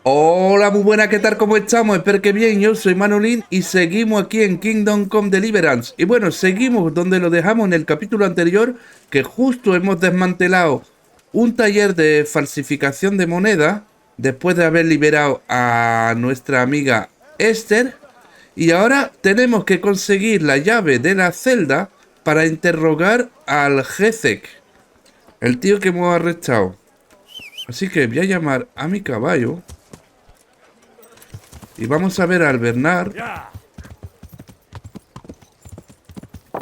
Hola, muy buena, ¿qué tal? ¿Cómo estamos? Espero que bien, yo soy Manolín y seguimos aquí en Kingdom Come Deliverance. Y bueno, seguimos donde lo dejamos en el capítulo anterior, que justo hemos desmantelado un taller de falsificación de moneda, después de haber liberado a nuestra amiga Esther. Y ahora tenemos que conseguir la llave de la celda para interrogar al Jezhek, el tío que hemos arrestado. Así que voy a llamar a mi caballo. Y vamos a ver al Bernard.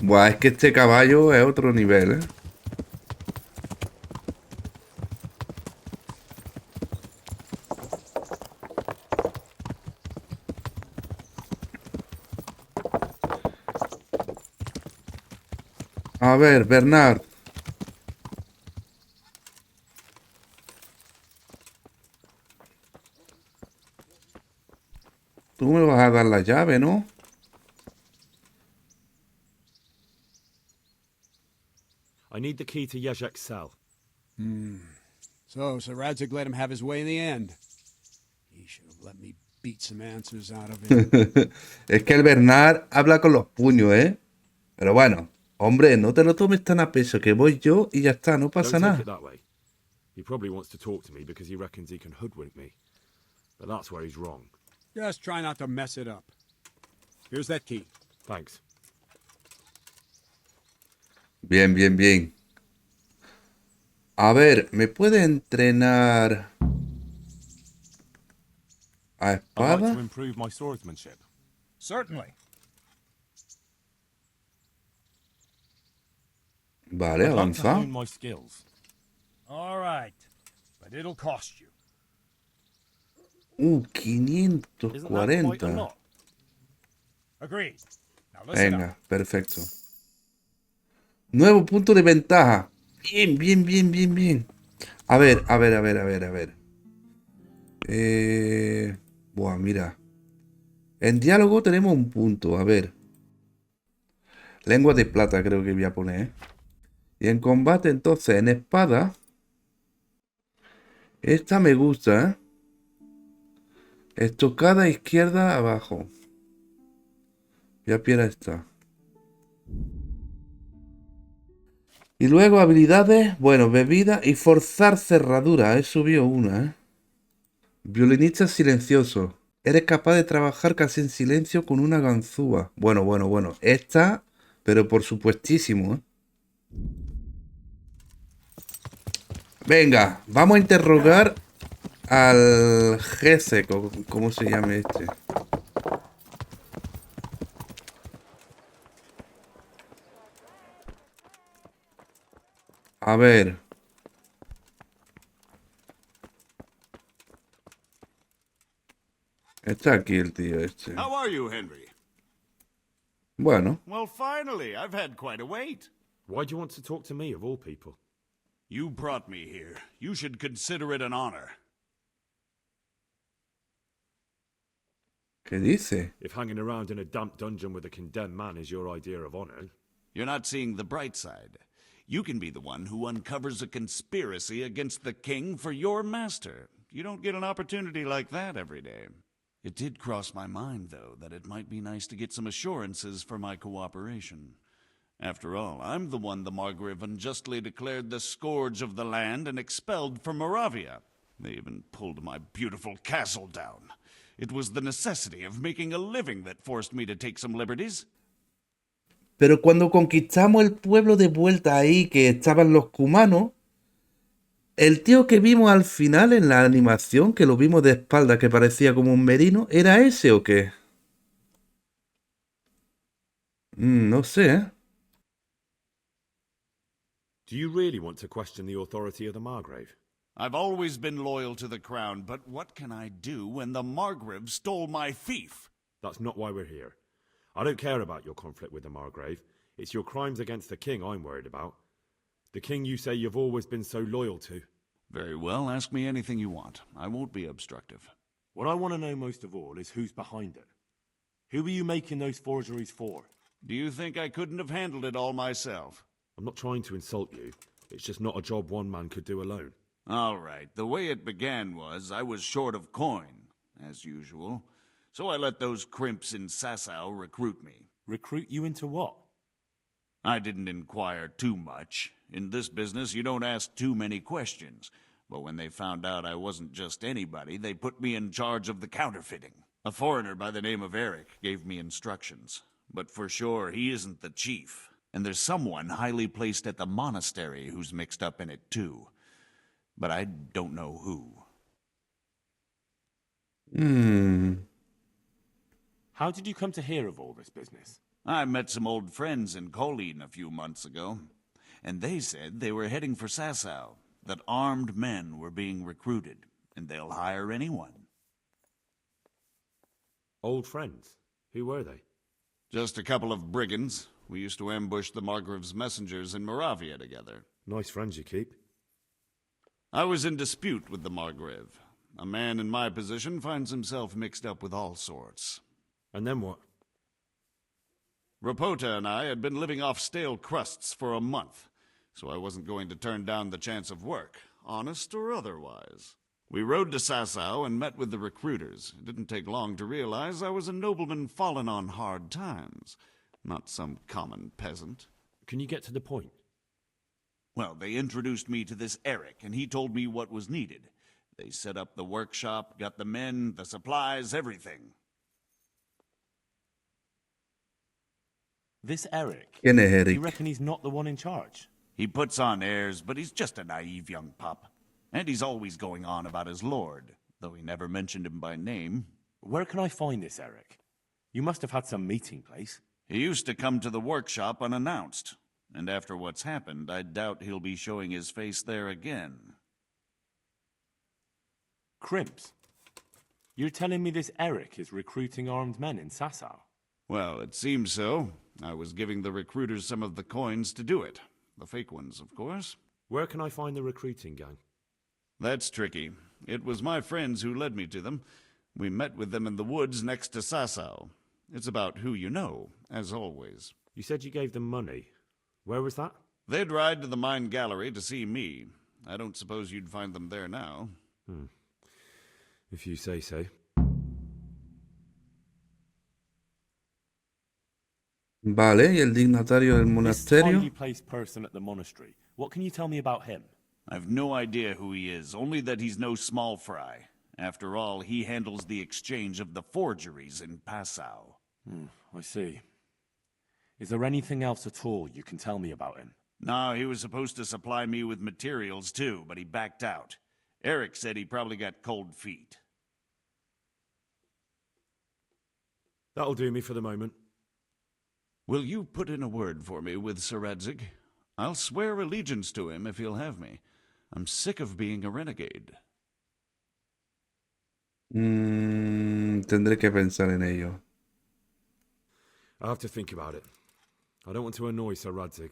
Buah, es que este caballo es otro nivel, ¿eh? A ver, Bernard. Tú me vas a dar la llave, ¿no? I need the key to Jezhek's cell. So Radzig let him have his way in the end. He should have let me beat some answers out of him. Es que el Bernard habla con los puños, ¿eh? Pero bueno, hombre, no te lo tomes tan a peso, que voy yo y ya está, no pasa Don't take nada. it that way. He probably wants to talk to me because he reckons he can hoodwink me. But that's where he's wrong. Just try not to mess it up. Here's that key. Thanks. Bien, bien, bien. A ver, ¿me puede entrenar a I'd like to espada? improve my swordsmanship. Certainly. Vale, I'd like to avanza. hone my skills. All right. But it'll cost you. 'Isn't that quite a 540. lot? Agreed. Now listen up. Venga, perfecto. Nuevo punto de ventaja. Bien, bien, bien, bien, bien. A ver, a ver, a ver, a ver, a ver. Buah, mira. En diálogo tenemos un punto, a ver. Lengua de plata creo que voy a poner, ¿eh? Y en combate entonces, en espada. Esta me gusta, ¿eh? Estocada izquierda abajo. Ya pierda esta. Y luego habilidades, bueno, bebida y forzar cerradura. He subido una, ¿eh? Violinista silencioso. Eres capaz de trabajar casi en silencio con una ganzúa. Bueno, bueno, bueno. Esta, pero por supuestísimo, ¿eh? Venga, vamos a interrogar al Jezhek, o cómo se llame este. A ver. Está aquí el tío este. How are you, Henry? Bueno, Well, finally, I've had quite a wait. Why do you want to talk to me, of all people? You brought me here. You should consider it an honor. ¿qué dice? If hanging around in a damp dungeon with a condemned man is your idea of honor. You're not seeing the bright side. You can be the one who uncovers a conspiracy against the king for your master. You don't get an opportunity like that every day. It did cross my mind, though, that it might be nice to get some assurances for my cooperation. After all, I'm the one the Margrave unjustly declared the scourge of the land and expelled from Moravia. They even pulled my beautiful castle down. It was the necessity of making a living that forced me to take some liberties. Pero cuando conquistamos el pueblo de vuelta ahí, que estaban los cumanos, el tío que vimos al final en la animación, que lo vimos de espalda, que parecía como un merino, ¿era ese o qué? No sé, ¿eh? Do you really want to question the authority of the Margrave? I've always been loyal to the crown, but what can I do when the Margrave stole my fief? That's not why we're here. I don't care about your conflict with the Margrave. It's your crimes against the king I'm worried about. The king you say you've always been so loyal to. Very well, ask me anything you want. I won't be obstructive. What I want to know most of all is who's behind it. Who are you making those forgeries for? Do you think I couldn't have handled it all myself? I'm not trying to insult you. It's just not a job one man could do alone. All right, the way it began was I was short of coin, as usual. So I let those crimps in Sázava recruit me. Recruit you into what? I didn't inquire too much. In this business, you don't ask too many questions. But when they found out I wasn't just anybody, they put me in charge of the counterfeiting. A foreigner by the name of Eric gave me instructions. But for sure, he isn't the chief. And there's someone highly placed at the monastery who's mixed up in it too. But I don't know who. How did you come to hear of all this business? I met some old friends in Colleen a few months ago, and they said they were heading for Sázava, that armed men were being recruited, and they'll hire anyone. Old friends? Who were they? Just a couple of brigands. We used to ambush the Margrave's messengers in Moravia together. Nice friends you keep. I was in dispute with the Margrave. A man in my position finds himself mixed up with all sorts. And then what? Rapota and I had been living off stale crusts for a month, so I wasn't going to turn down the chance of work, honest or otherwise. We rode to Sázava and met with the recruiters. It didn't take long to realize I was a nobleman fallen on hard times, not some common peasant. Can you get to the point? Well, they introduced me to this Eric, and he told me what was needed. They set up the workshop, got the men, the supplies, everything. This Eric? ¿Quién es You Eric? reckon he's not the one in charge? He puts on airs, but he's just a naive young pup. And he's always going on about his lord, though he never mentioned him by name. Where can I find this Eric? You must have had some meeting place. He used to come to the workshop unannounced. And after what's happened, I doubt he'll be showing his face there again. Crimps? You're telling me this Eric is recruiting armed men in Sázava? Well, it seems so. I was giving the recruiters some of the coins to do it. The fake ones, of course. Where can I find the recruiting gang? That's tricky. It was my friends who led me to them. We met with them in the woods next to Sázava. It's about who you know, as always. You said you gave them money. Where was that? They'd ride to the mine gallery to see me. I don't suppose you'd find them there now. If you say so. Vale, y el dignatario del This monasterio. highly placed person at the monastery. What can you tell me about him? I've no idea who he is, only that he's no small fry. After all, he handles the exchange of the forgeries in Passau. I see. Is there anything else at all you can tell me about him? No, he was supposed to supply me with materials too, but he backed out. Eric said he probably got cold feet. That'll do me for the moment. Will you put in a word for me with Sir Jezhek? I'll swear allegiance to him if he'll have me. I'm sick of being a renegade. Tendré que pensar en ello. I'll have to think about it. I don't want to annoy Sir Jezhek.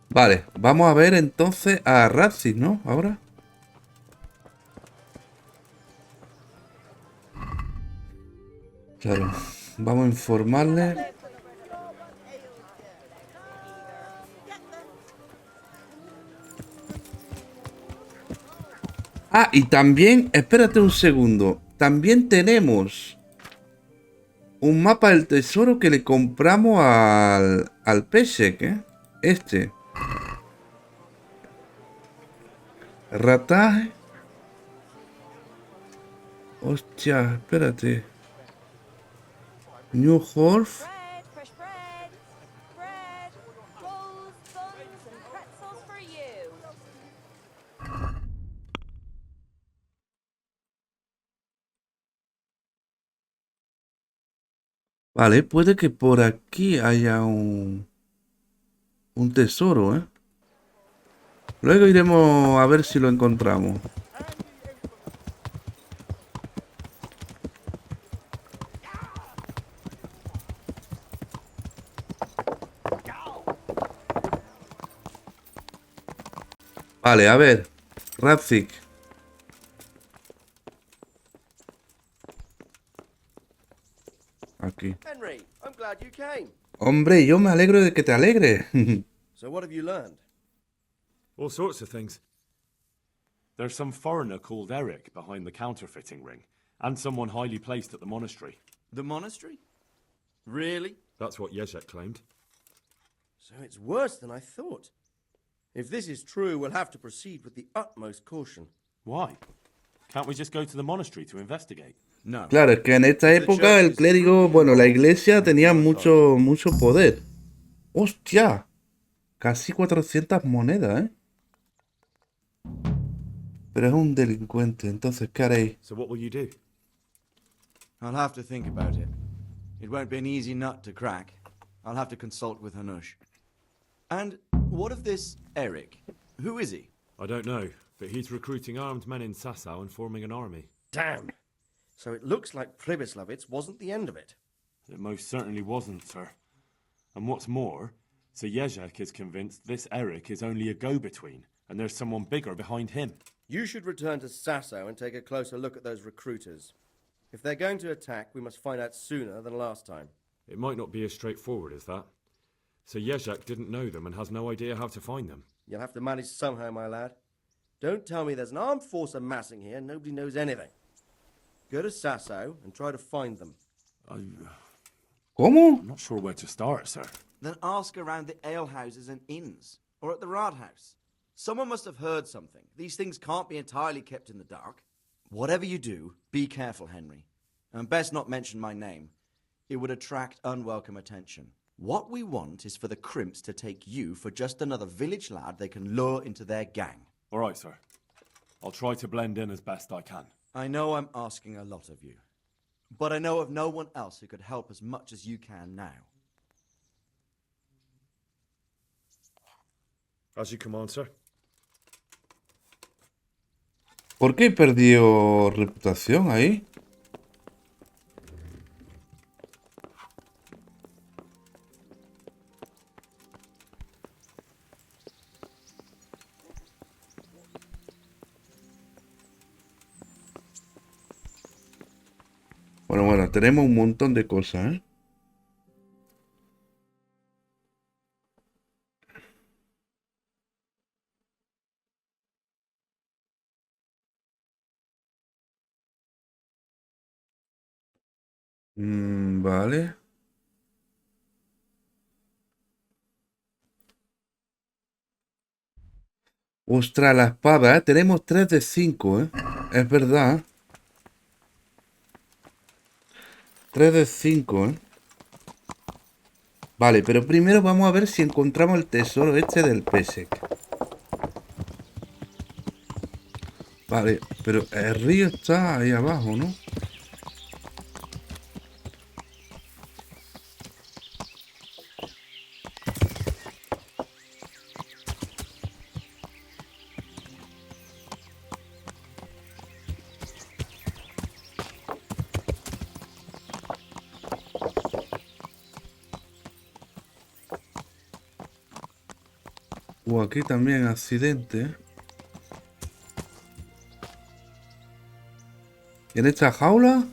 Vale, vamos a ver entonces a Jezhek, ¿no? Ahora. Claro, vamos a informarle. Ah, y también, espérate un segundo. También tenemos un mapa del tesoro que le compramos al Jezhek, ¿eh? Este. Rataje. Hostia, espérate. New Horf. Bread, fresh bread, bread, rolls, buns, and pretzels for you. Vale, puede que por aquí haya un tesoro, ¿eh? Luego iremos a ver si lo encontramos. Vale, a ver. Jezhek. aquí? Henry, I'm glad you came. Hombre, yo me alegro de que te alegres. So what have you learned? All sorts of things. There's some foreigner called Eric behind the counterfeiting ring, and someone highly placed at the monastery. The monastery? Really? That's what Jezhek claimed. So it's worse than I thought. If this is true, we'll have to proceed with the utmost caution. Why? Can't we just go to the monastery to investigate? No. Claro, es que en esta época el clérigo, bueno, la iglesia tenía mucho poder. ¡Hostia! Casi 400 monedas, ¿eh? Pero es un delincuente, entonces, ¿qué haréis? So what will you do? I'll have to think about it. It won't be an easy nut to crack. I'll have to consult with Hanush. And what of this Eric? Who is he? I don't know, but he's recruiting armed men in Sázava and forming an army. Damn. So it looks like Pribyslavitz wasn't the end of it. It most certainly wasn't, sir. And what's more, Sir Jezhek is convinced this Eric is only a go-between, and there's someone bigger behind him. You should return to Sasso and take a closer look at those recruiters. If they're going to attack, we must find out sooner than last time. It might not be as straightforward as that. Sir Jezhek didn't know them and has no idea how to find them. You'll have to manage somehow, my lad. Don't tell me there's an armed force amassing here and nobody knows anything. Go to Sasso and try to find them. ¿Cómo? I'm not sure where to start, sir. Then ask around the alehouses and inns, or at the Rathaus. Someone must have heard something. These things can't be entirely kept in the dark. Whatever you do, be careful, Henry. And best not mention my name. It would attract unwelcome attention. What we want is for the crimps to take you for just another village lad they can lure into their gang. All right, sir. I'll try to blend in as best I can. I know I'm asking a lot of you, but I know of no one else who could help as much as you can now. As you command, sir. ¿Por qué perdió reputación ahí? Bueno, tenemos un montón de cosas, ¿eh? Vale. Ostras, la espada, ¿eh? Tenemos 3 de 5, ¿eh? Es verdad. 3 de 5, ¿eh? Vale, pero primero vamos a ver si encontramos el tesoro este del Jezhek. Vale, pero el río está ahí abajo, ¿no? Aquí también accidente. ¿Y en esta jaula?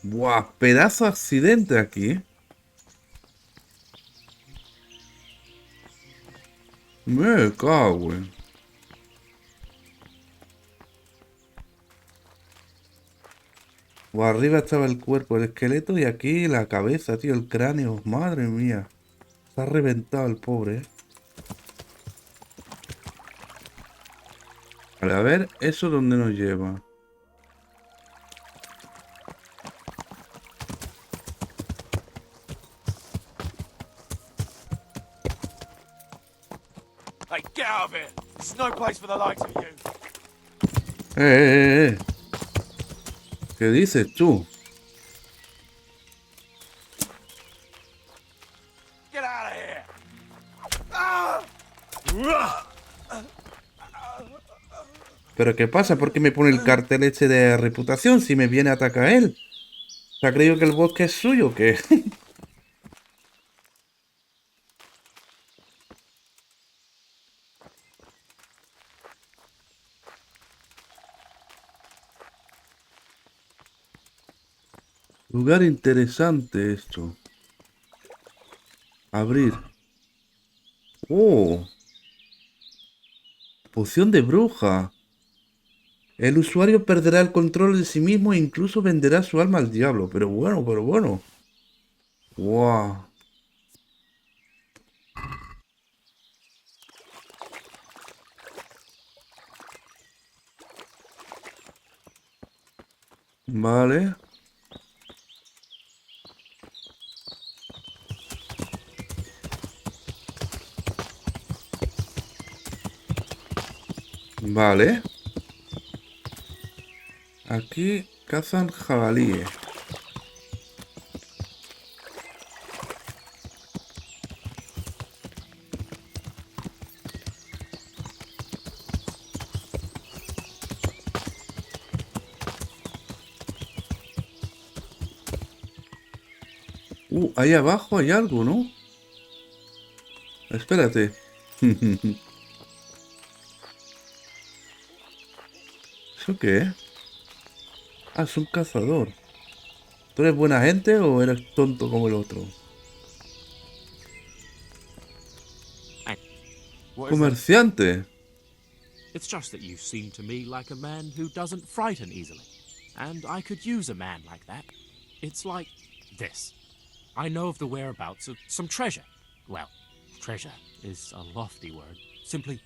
Buah, pedazo de accidente aquí. Me cago en... Arriba estaba el cuerpo, el esqueleto, y aquí la cabeza, tío, el cráneo. Madre mía. Se ha reventado el pobre, ¿eh? Vale, a ver, ¿eso dónde nos lleva? Hey, get out of here! This is no place for the likes of you. ¡Eh! ¿Qué dices tú? Get out of here! ¿Pero qué pasa? ¿Por qué me pone el cartel este de reputación si me viene a atacar él? ¿Se ha creído que el bosque es suyo o qué? Lugar interesante esto. Abrir. Oh. Poción de bruja. El usuario perderá el control de sí mismo e incluso venderá su alma al diablo. Pero bueno, pero bueno. Wow. Vale. Vale. Aquí cazan jabalíes. Ahí abajo hay algo, ¿no? Espérate. ¿Eso qué es? Ah, es un cazador. ¿Tú eres buena gente o eres tonto como el otro? What is that? Comerciante. It's just that you seem to me like a man who doesn't frighten easily. And I could use a man like that. It's like this. I know of the whereabouts of some treasure. Well, treasure is a lofty word. Simply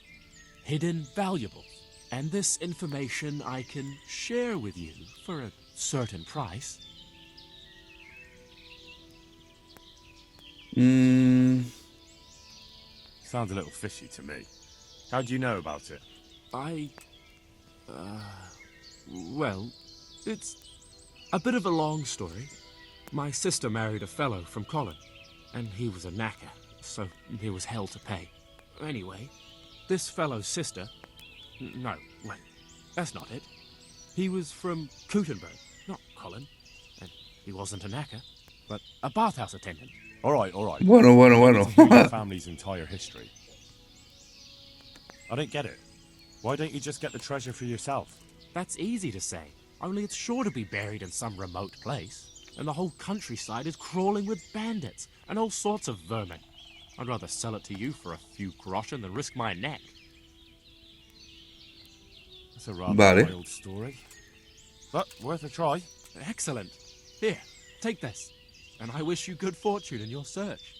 hidden valuables. And this information I can share with you for a certain price. Sounds a little fishy to me. How do you know about it? Well, it's a bit of a long story. My sister married a fellow from Colin, and he was a knacker, so he was hell to pay. Anyway, this fellow's sister... No, wait, that's not it. He was from Gutenberg, not Colin, and he wasn't a knacker, but a bathhouse attendant. All right. Bueno, bueno, You want me bueno. to hear your family's entire history. I don't get it. Why don't you just get the treasure for yourself? That's easy to say, only it's sure to be buried in some remote place. And the whole countryside is crawling with bandits and all sorts of vermin. I'd rather sell it to you for a few groschen than risk my neck. That's a rather Vale. wild story. But worth a try. Excellent. Here, take this. And I wish you good fortune in your search.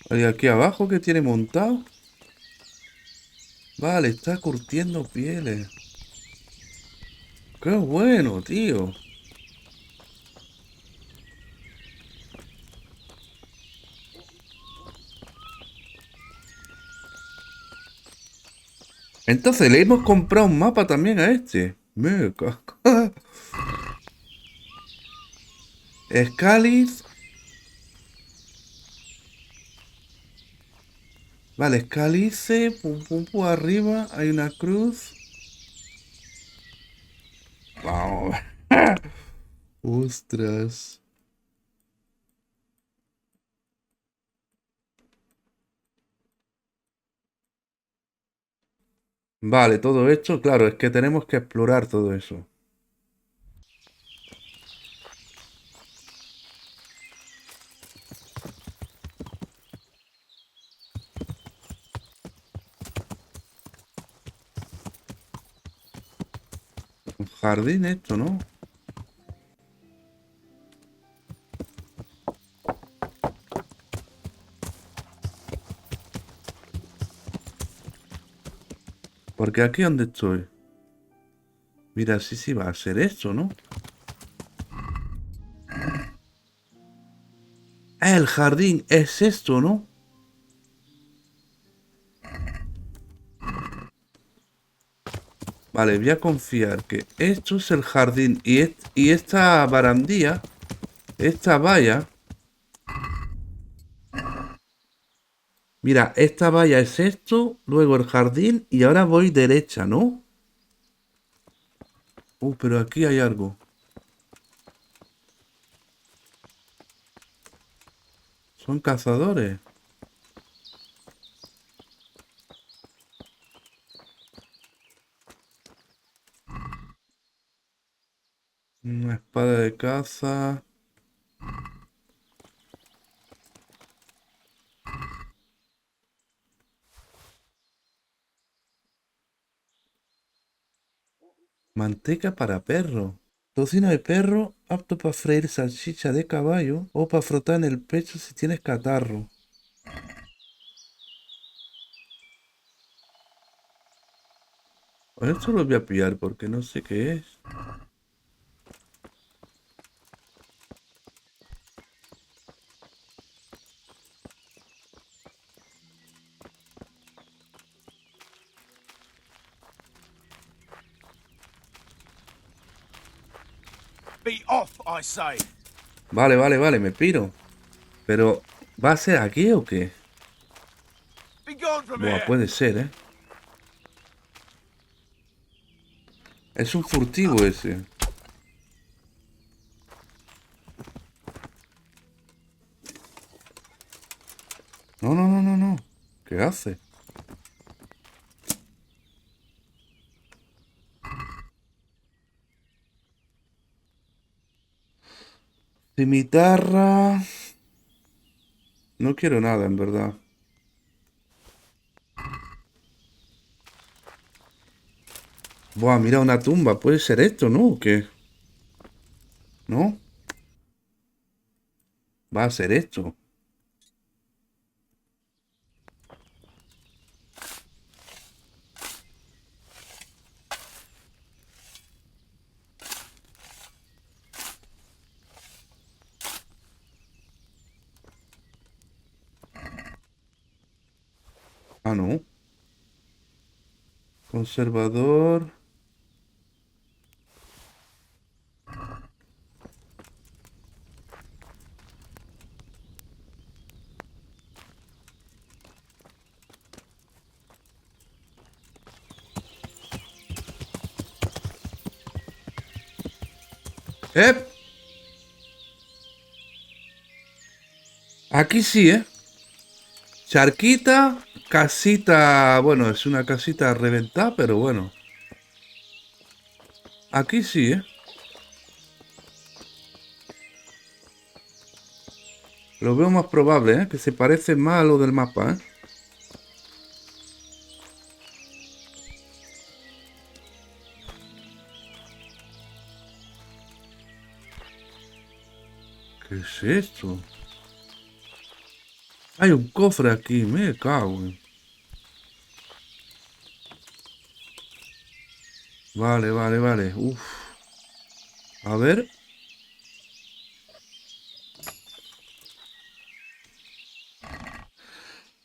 ¿Y aquí abajo qué tiene montado? Vale, está curtiendo pieles. ¡Qué bueno, tío! Entonces le hemos comprado un mapa también a este. Me cago. Escaliz. Vale, escalice. Pum, pum, pum, arriba. Hay una cruz. Vamos. Ostras. Vale, todo esto, claro, es que tenemos que explorar todo eso. Un jardín esto, ¿no? Porque aquí donde estoy. Mira, sí va a ser esto, ¿no? El jardín es esto, ¿no? Vale, voy a confiar que esto es el jardín y esta barandilla, esta valla. Mira, esta valla es esto, luego el jardín y ahora voy derecha, ¿no? Pero aquí hay algo. Son cazadores. espada de caza. Manteca para perro. Tocino de perro apto para freír salchicha de caballo o para frotar en el pecho si tienes catarro. Esto lo voy a pillar porque no sé qué es. Be off, I say. Vale, vale, vale, me piro. Pero, ¿va a ser aquí o qué? Be gone from Buah, here. puede ser, ¿eh? Es un furtivo ese. No, no, no, no, no. ¿Qué hace? Cimitarra. No quiero nada, en verdad. Buah, mira una tumba. ¿Puede ser esto, no? ¿O qué? ¿No? Va a ser esto. Ah, no. Conservador. ¡Eh! Aquí sí, ¿eh? Charquita, casita... Bueno, es una casita reventada, pero bueno. Aquí sí, ¿eh? Lo veo más probable, ¿eh? Que se parece más a lo del mapa, ¿eh? ¿Qué es esto? Hay un cofre aquí, me cago en... Vale, vale, vale. Uf. A ver.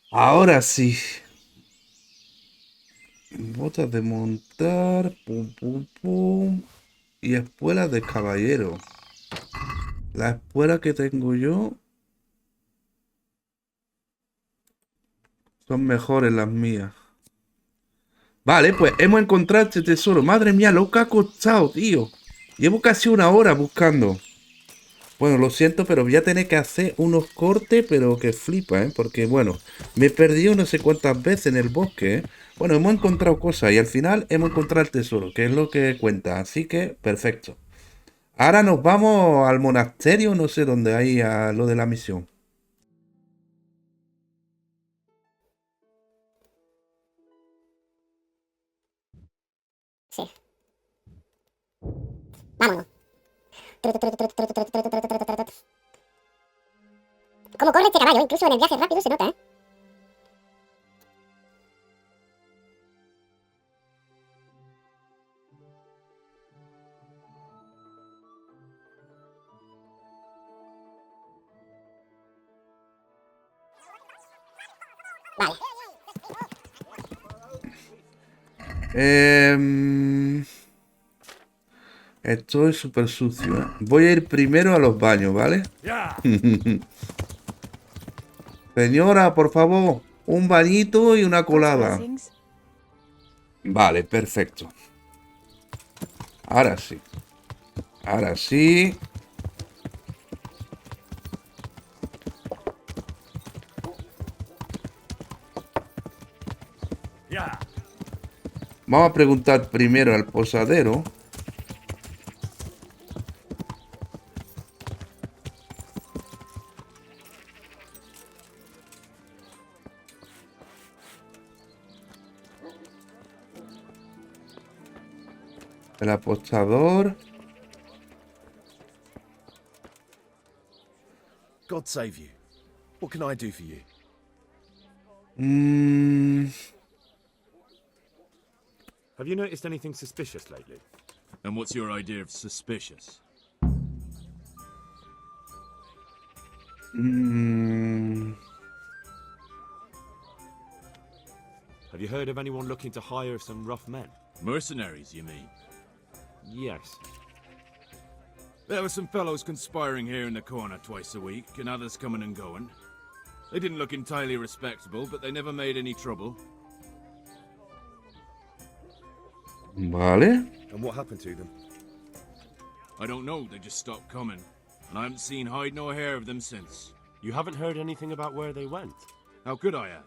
Ahora sí. Botas de montar. Pum, pum, pum. Y espuelas de caballero. La espuela que tengo yo son mejores las mías. Vale, pues hemos encontrado este tesoro. Madre mía, lo que ha costado, tío. Llevo casi una hora buscando. Bueno, lo siento, pero voy a tener que hacer unos cortes, pero que flipa, ¿eh? Porque, bueno, me perdí no sé cuántas veces en el bosque, ¿eh? Bueno, hemos encontrado cosas y al final hemos encontrado el tesoro, que es lo que cuenta. Así que, perfecto. Ahora nos vamos al monasterio, no sé dónde hay a lo de la misión. Sí. Vámonos. ¿Cómo corre este caballo? Incluso en el viaje rápido se nota, ¿eh? Vale. Estoy súper sucio, ¿eh? Voy a ir primero a los baños, ¿vale? Señora, por favor, un bañito y una colada. Vale, perfecto. Ahora sí. Ahora sí. Vamos a preguntar primero al posadero. El apostador. God save you. What can I do for you? Have you noticed anything suspicious lately? And what's your idea of suspicious? Have you heard of anyone looking to hire some rough men? Mercenaries, you mean? Yes. There were some fellows conspiring here in the corner twice a week, and others coming and going. They didn't look entirely respectable, but they never made any trouble. Vale. And what happened to them? I don't know, they just stopped coming. And I haven't seen hide nor hair of them since. You haven't heard anything about where they went? How could I have?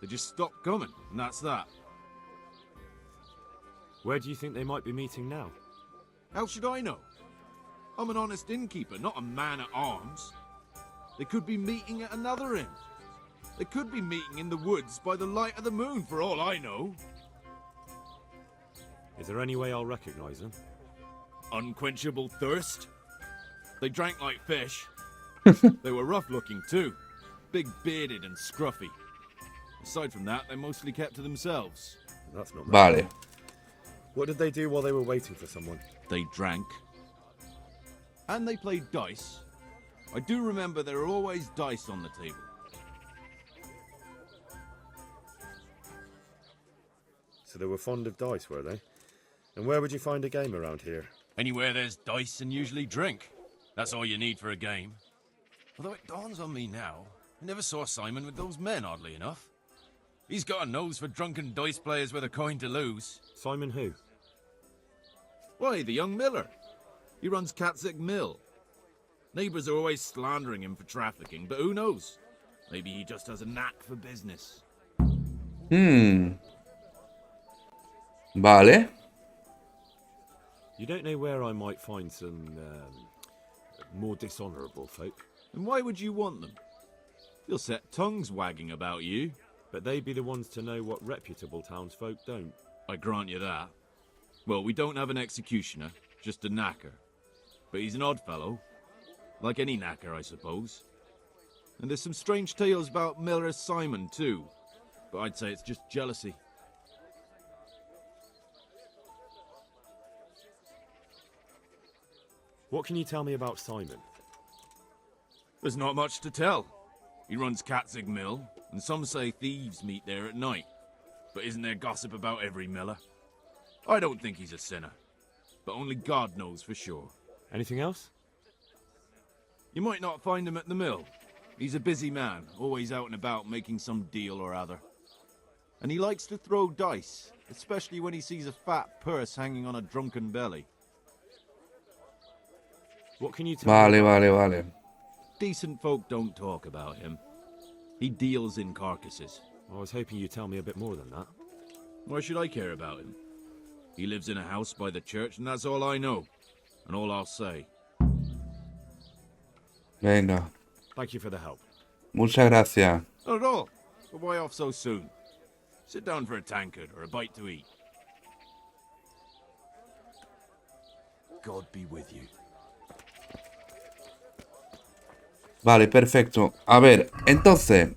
They just stopped coming, and that's that. Where do you think they might be meeting now? How should I know? I'm an honest innkeeper, not a man-at-arms. They could be meeting at another inn. They could be meeting in the woods by the light of the moon, for all I know. Is there any way I'll recognize them? Unquenchable thirst. They drank like fish. They were rough-looking, too. Big-bearded and scruffy. Aside from that, they mostly kept to themselves. That's not Vale. bad. What did they do while they were waiting for someone? They drank. And they played dice. I do remember there were always dice on the table. So they were fond of dice, were they? And where would you find a game around here? Anywhere there's dice and usually drink. That's all you need for a game. Although it dawns on me now, I never saw Simon with those men, oddly enough. He's got a nose for drunken dice players with a coin to lose. Simon who? Why, the young miller. He runs Jezhek Mill. Neighbours are always slandering him for trafficking, but who knows? Maybe he just has a knack for business. Vale. You don't know where I might find some more dishonourable folk? And why would you want them? You'll set tongues wagging about you. But they'd be the ones to know what reputable townsfolk don't. I grant you that. Well, we don't have an executioner, just a knacker. But he's an odd fellow. Like any knacker, I suppose. And there's some strange tales about Miller Simon, too. But I'd say it's just jealousy. What can you tell me about Simon? There's not much to tell. He runs Jezhek Mill, and some say thieves meet there at night. But isn't there gossip about every miller? I don't think he's a sinner. But only God knows for sure. Anything else? You might not find him at the mill. He's a busy man, always out and about making some deal or other. And he likes to throw dice, especially when he sees a fat purse hanging on a drunken belly. What can you tell me? Vale. Decent folk don't talk about him. He deals in carcasses. I was hoping you'd tell me a bit more than that. Why should I care about him? He lives in a house by the church, and that's all I know. And all I'll say. Venga. Thank you for the help. Muchas gracias. Not at all. But why off so soon? Sit down for a tankard or a bite to eat. God be with you. Vale, perfecto. A ver, entonces,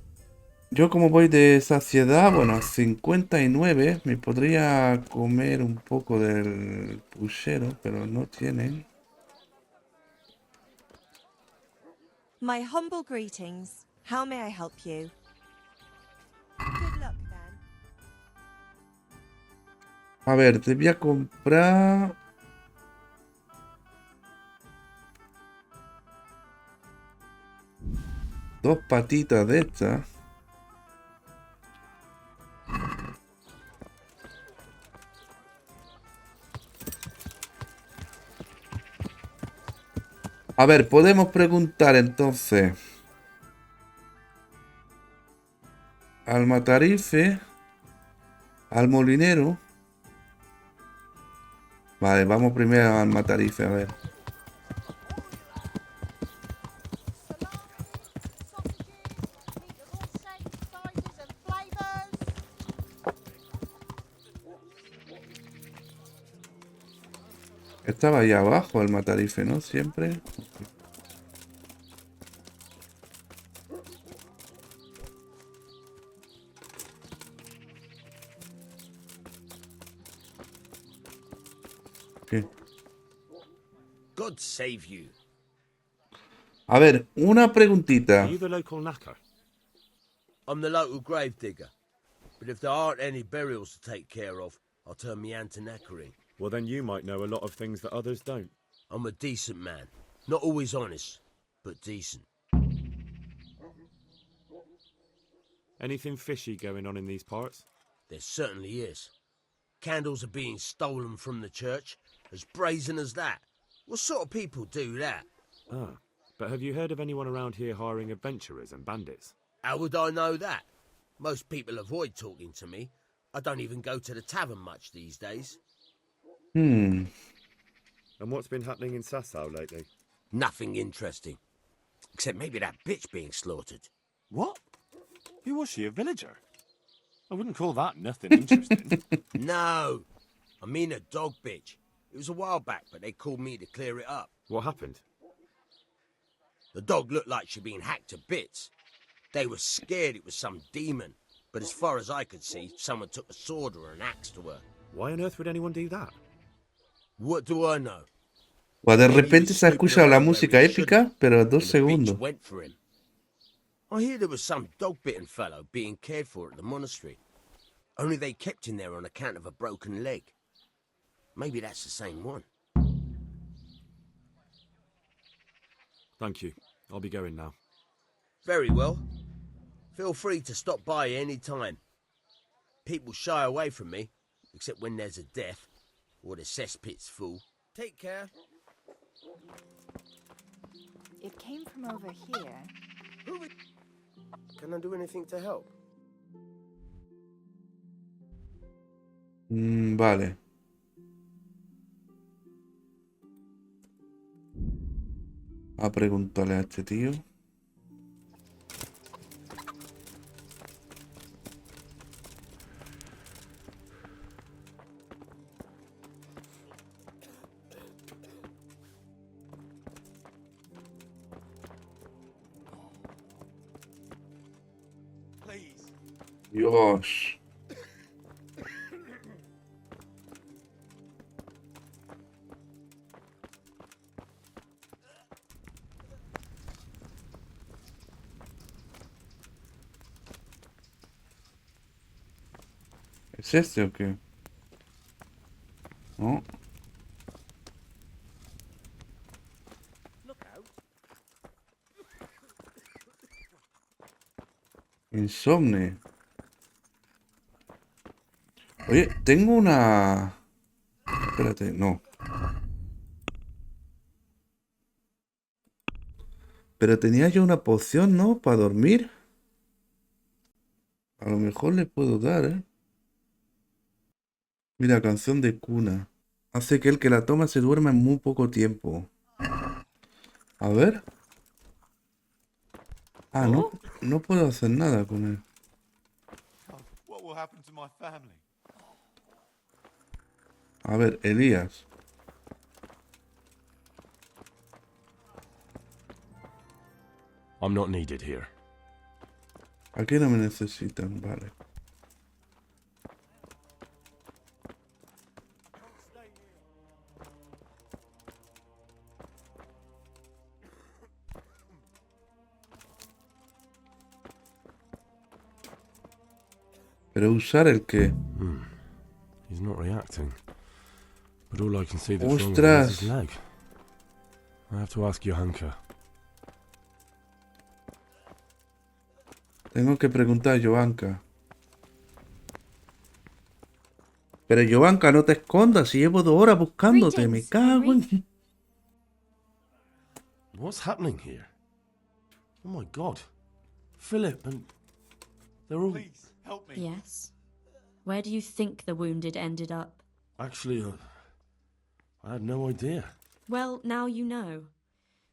yo como voy de saciedad, bueno, a 59, me podría comer un poco del puchero, pero no tienen. My humble greetings. How may I help you? Good luck then. A ver, te voy a comprar... dos patitas de estas. A ver, podemos preguntar entonces al matarife, al molinero. Vale, vamos primero al matarife, a ver. Estaba ahí abajo el matarife, ¿no? Siempre. ¿Qué? God save you. A ver, una preguntita. Are you the local knacker? I'm the local grave digger. But if there aren't any burials to take care of, I'll turn me hand to knackering. Well, then you might know a lot of things that others don't. I'm a decent man. Not always honest, but decent. Anything fishy going on in these parts? There certainly is. Candles are being stolen from the church, as brazen as that. What sort of people do that? Ah, but have you heard of anyone around here hiring adventurers and bandits? How would I know that? Most people avoid talking to me. I don't even go to the tavern much these days. And what's been happening in Sázava lately? Nothing interesting. Except maybe that bitch being slaughtered. What? Who was she, a villager? I wouldn't call that nothing interesting. No, I mean a dog bitch. It was a while back, but they called me to clear it up. What happened? The dog looked like she'd been hacked to bits. They were scared it was some demon, but as far as I could see, someone took a sword or an axe to her. Why on earth would anyone do that? What do I know? Pues de repente se ha escuchado la música épica, pero 2 segundos. Went for him. I hear there was some dog-bitten fellow being cared for at the monastery. Only they kept him there on account of a broken leg. Maybe that's the same one. Thank you. I'll be going now. Very well. Feel free to stop by any time. People shy away from me, except when there's a death, or the cesspit's full. Take care. It came from over here. Can I do anything to help? Vale. A preguntarle a este tío. Dios. ¿Es este o qué? No. Insomne. Oye, tengo una... Espérate, no. Pero tenía yo una poción, ¿no? Para dormir. A lo mejor le puedo dar, ¿eh? Mira, canción de cuna. Hace que el que la toma se duerma en muy poco tiempo. A ver. Ah, no. No puedo hacer nada con él. What will happen to my family? A ver, Elías. I'm not needed here. Aquí no me necesitan, vale. Pero usar el qué. He's not reacting. But all I can see that's wrong with Ostras. is his leg. I have to ask Johanka. Tengo que preguntar a Johanka. Pero Johanka, no te escondas, si llevo 2 horas buscándote, me cago en... What's happening here? Oh my god. Philip and... They're all... Please, help me. Yes. Where do you think the wounded ended up? Actually, I had no idea. Well, now you know.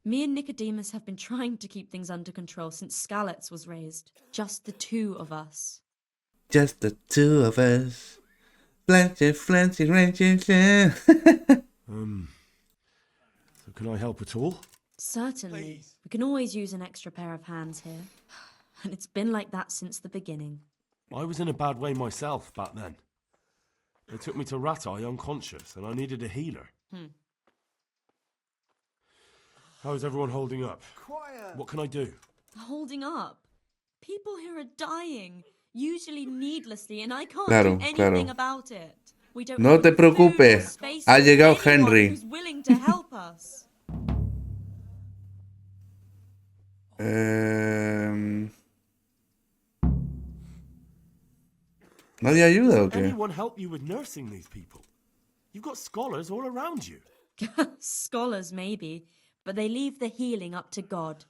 Me and Nicodemus have been trying to keep things under control since Skalitz was raised. Just the 2 of us. Just the 2 of us. Flanche, flanche, flanche, flanche. Can I help at all? Certainly. We can always use an extra pair of hands here. And it's been like that since the beginning. I was in a bad way myself back then. They took me to Rat-Eye unconscious, and I needed a healer. How's everyone holding up? Quiet! What can I do? Holding up? People here are dying, usually needlessly, and I can't Claro, do anything claro. about it. We don't No have te food or preocupes. space Ha or llegado anyone Henry. who's willing to help us. ¿Nadie ayuda o Does qué? anyone help you with nursing these people? You've got scholars all around you. Scholars, maybe, but they leave the healing up to God.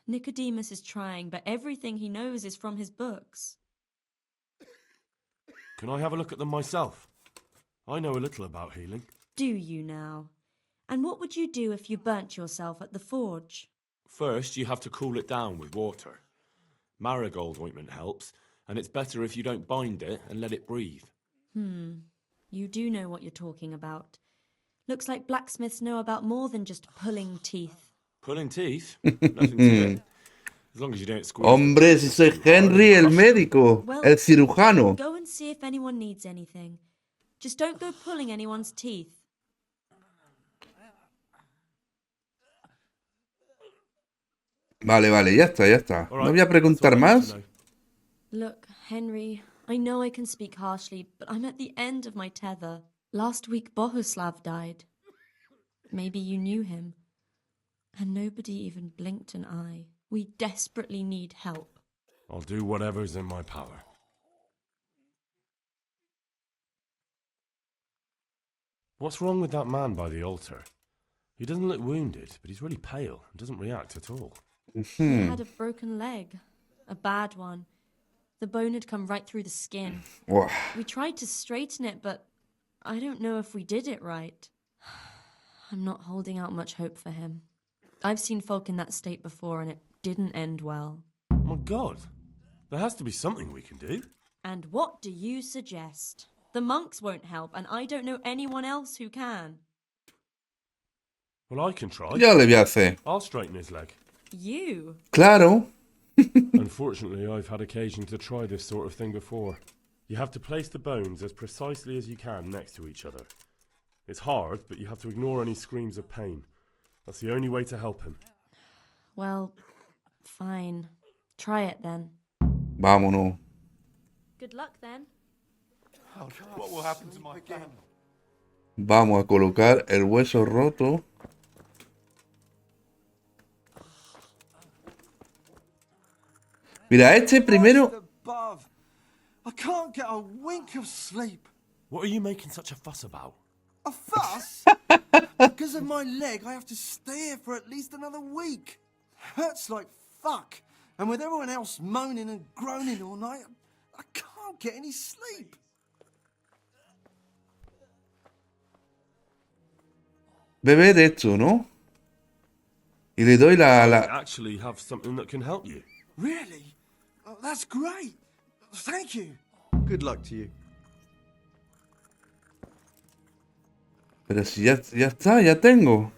Nicodemus is trying, but everything he knows is from his books. Can I have a look at them myself? I know a little about healing. Do you now? And what would you do if you burnt yourself at the forge? First, you have to cool it down with water. Marigold ointment helps, and it's better if you don't bind it and let it breathe. You do know what you're talking about. Looks like blacksmiths know about more than just pulling teeth. Pulling teeth? Nothing to it. As long as you don't squeeze. Hombre, si soy Henry, el médico, Well, el cirujano. Go and see if anyone needs anything. Just don't go pulling anyone's teeth. Vale, vale, ya está, ya está. No voy a preguntar más. Look, Henry, I know I can speak harshly, but I'm at the end of my tether. Last week, Bohuslav died. Maybe you knew him. And nobody even blinked an eye. We desperately need help. I'll do whatever's in my power. What's wrong with that man by the altar? He doesn't look wounded, but he's really pale and doesn't react at all. He had a broken leg. A bad one. The bone had come right through the skin. Wow. We tried to straighten it, but I don't know if we did it right. I'm not holding out much hope for him. I've seen folk in that state before, and it didn't end well. Oh my God. There has to be something we can do. And what do you suggest? The monks won't help, and I don't know anyone else who can. Well, I can try. Yo le voy a hacer. I'll straighten his leg. You? Claro. Unfortunately, I've had occasion to try this sort of thing before. You have to place the bones as precisely as you can next to each other. It's hard, but you have to ignore any screams of pain. That's the only way to help him. Well, fine. Try it then. Vámonos. Good luck then. What will happen to my family? Vamos a colocar el hueso roto. Mira, este primero. Above. I can't get a wink of sleep. What are you making such a fuss about? A fuss? Because of my leg, I have to stay here for at least another week. Hurts like fuck. And with everyone else moaning and groaning all night, I can't get any sleep. Bebé de esto, ¿no? Y le doy I la... actually have something that can help you. Really? Oh, that's great. Thank you. Good luck to you. Pero si ya está, ya tengo.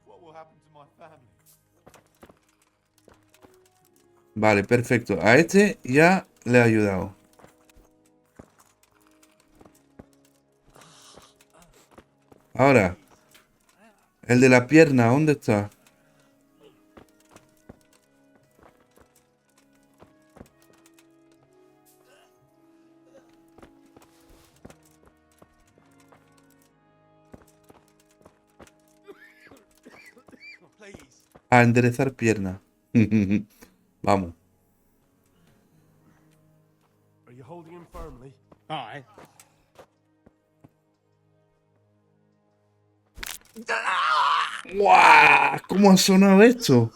What will happen to my family? Vale, perfecto. A este ya le he ayudado. Ahora, el de la pierna, ¿dónde está? A enderezar pierna. Vamos. Are you holding him firmly? Aye. ¡Guau! ¿Cómo ha sonado esto?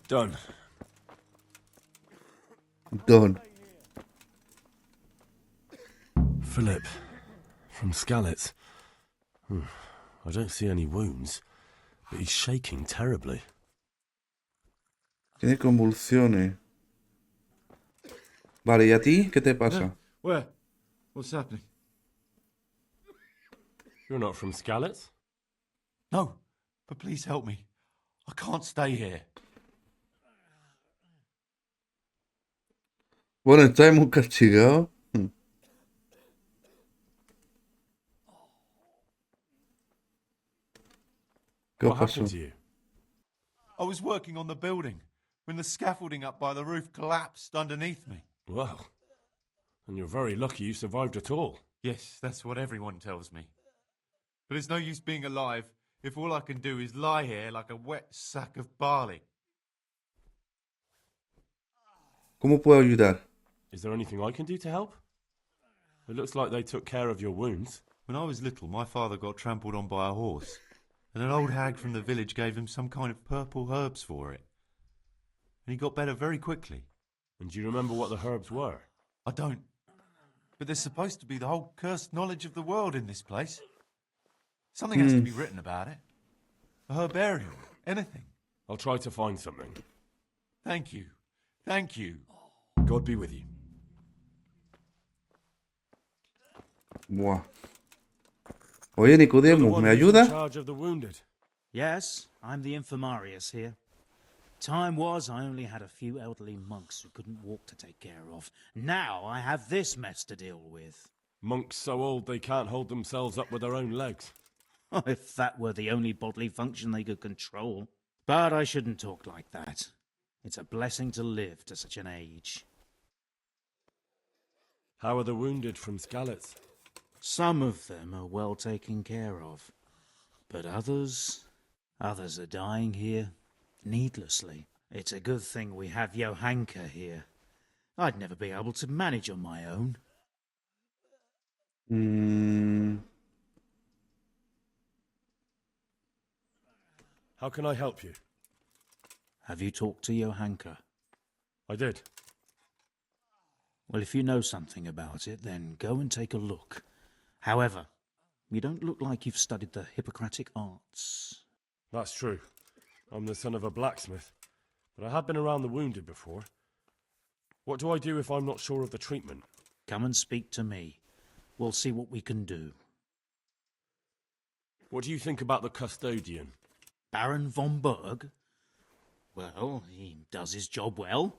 Done. Done. Philip, from Skalitz. I don't see any wounds. But he's shaking terribly. Tiene convulsiones. Vale, ¿y a ti qué te pasa? Where? What's happening? You're not from Skalitz? No, but please help me. I can't stay here. Bueno, está muy castigado. ¿Qué What pasó? happened to you? I was working on the building when the scaffolding up by the roof collapsed underneath me. Well, and you're very lucky you survived at all. Yes, that's what everyone tells me. But it's no use being alive if all I can do is lie here like a wet sack of barley. ¿Cómo puedo ayudar? Is there anything I can do to help? It looks like they took care of your wounds. When I was little, my father got trampled on by a horse, and an old hag from the village gave him some kind of purple herbs for it. And he got better very quickly. And do you remember what the herbs were? I don't. But there's supposed to be the whole cursed knowledge of the world in this place. Something has to be written about it. A herbarium, anything. I'll try to find something. Thank you. Thank you. God be with you. Buah. Oye, Nicodemo, ¿me ayuda? In charge of the wounded. Yes, I'm the infirmarius here. Time was I only had a few elderly monks who couldn't walk to take care of. Now I have this mess to deal with. Monks so old they can't hold themselves up with their own legs. If that were the only bodily function they could control. But I shouldn't talk like that. It's a blessing to live to such an age. How are the wounded from Skalitz? Some of them are well taken care of. But others are dying here needlessly. It's a good thing we have Johanka here. I'd never be able to manage on my own. How can I help you? Have you talked to Johanka? I did. Well, if you know something about it, then go and take a look. However, you don't look like you've studied the Hippocratic arts. That's true. I'm the son of a blacksmith, but I have been around the wounded before. What do I do if I'm not sure of the treatment? Come and speak to me. We'll see what we can do. What do you think about the custodian? Baron von Berg? Well, he does his job well.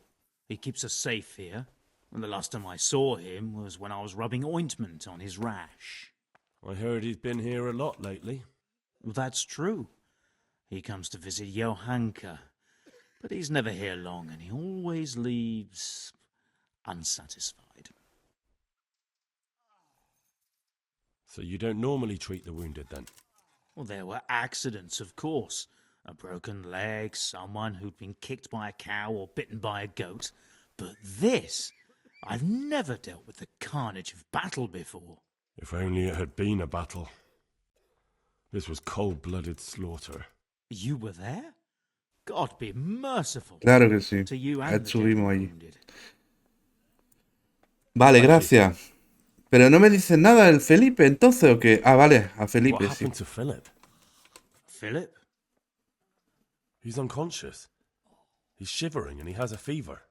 He keeps us safe here. And the last time I saw him was when I was rubbing ointment on his rash. I heard he's been here a lot lately. That's true. He comes to visit Johanka. But he's never here long, and he always leaves unsatisfied. So you don't normally treat the wounded, then? Well, there were accidents, of course. A broken leg, someone who'd been kicked by a cow or bitten by a goat. But this... I've never dealt with the carnage of battle before. If only it had been a battle. This was cold-blooded slaughter. You were there? God be merciful. Claro que sí. To you and the Estuvimos allí. wounded. Vale, gracias. Pero no me dice nada del Felipe, entonces, ¿o qué? Ah, vale, a Felipe, What sí. happened to Philip? Philip? He's unconscious. He's shivering and he has a fever.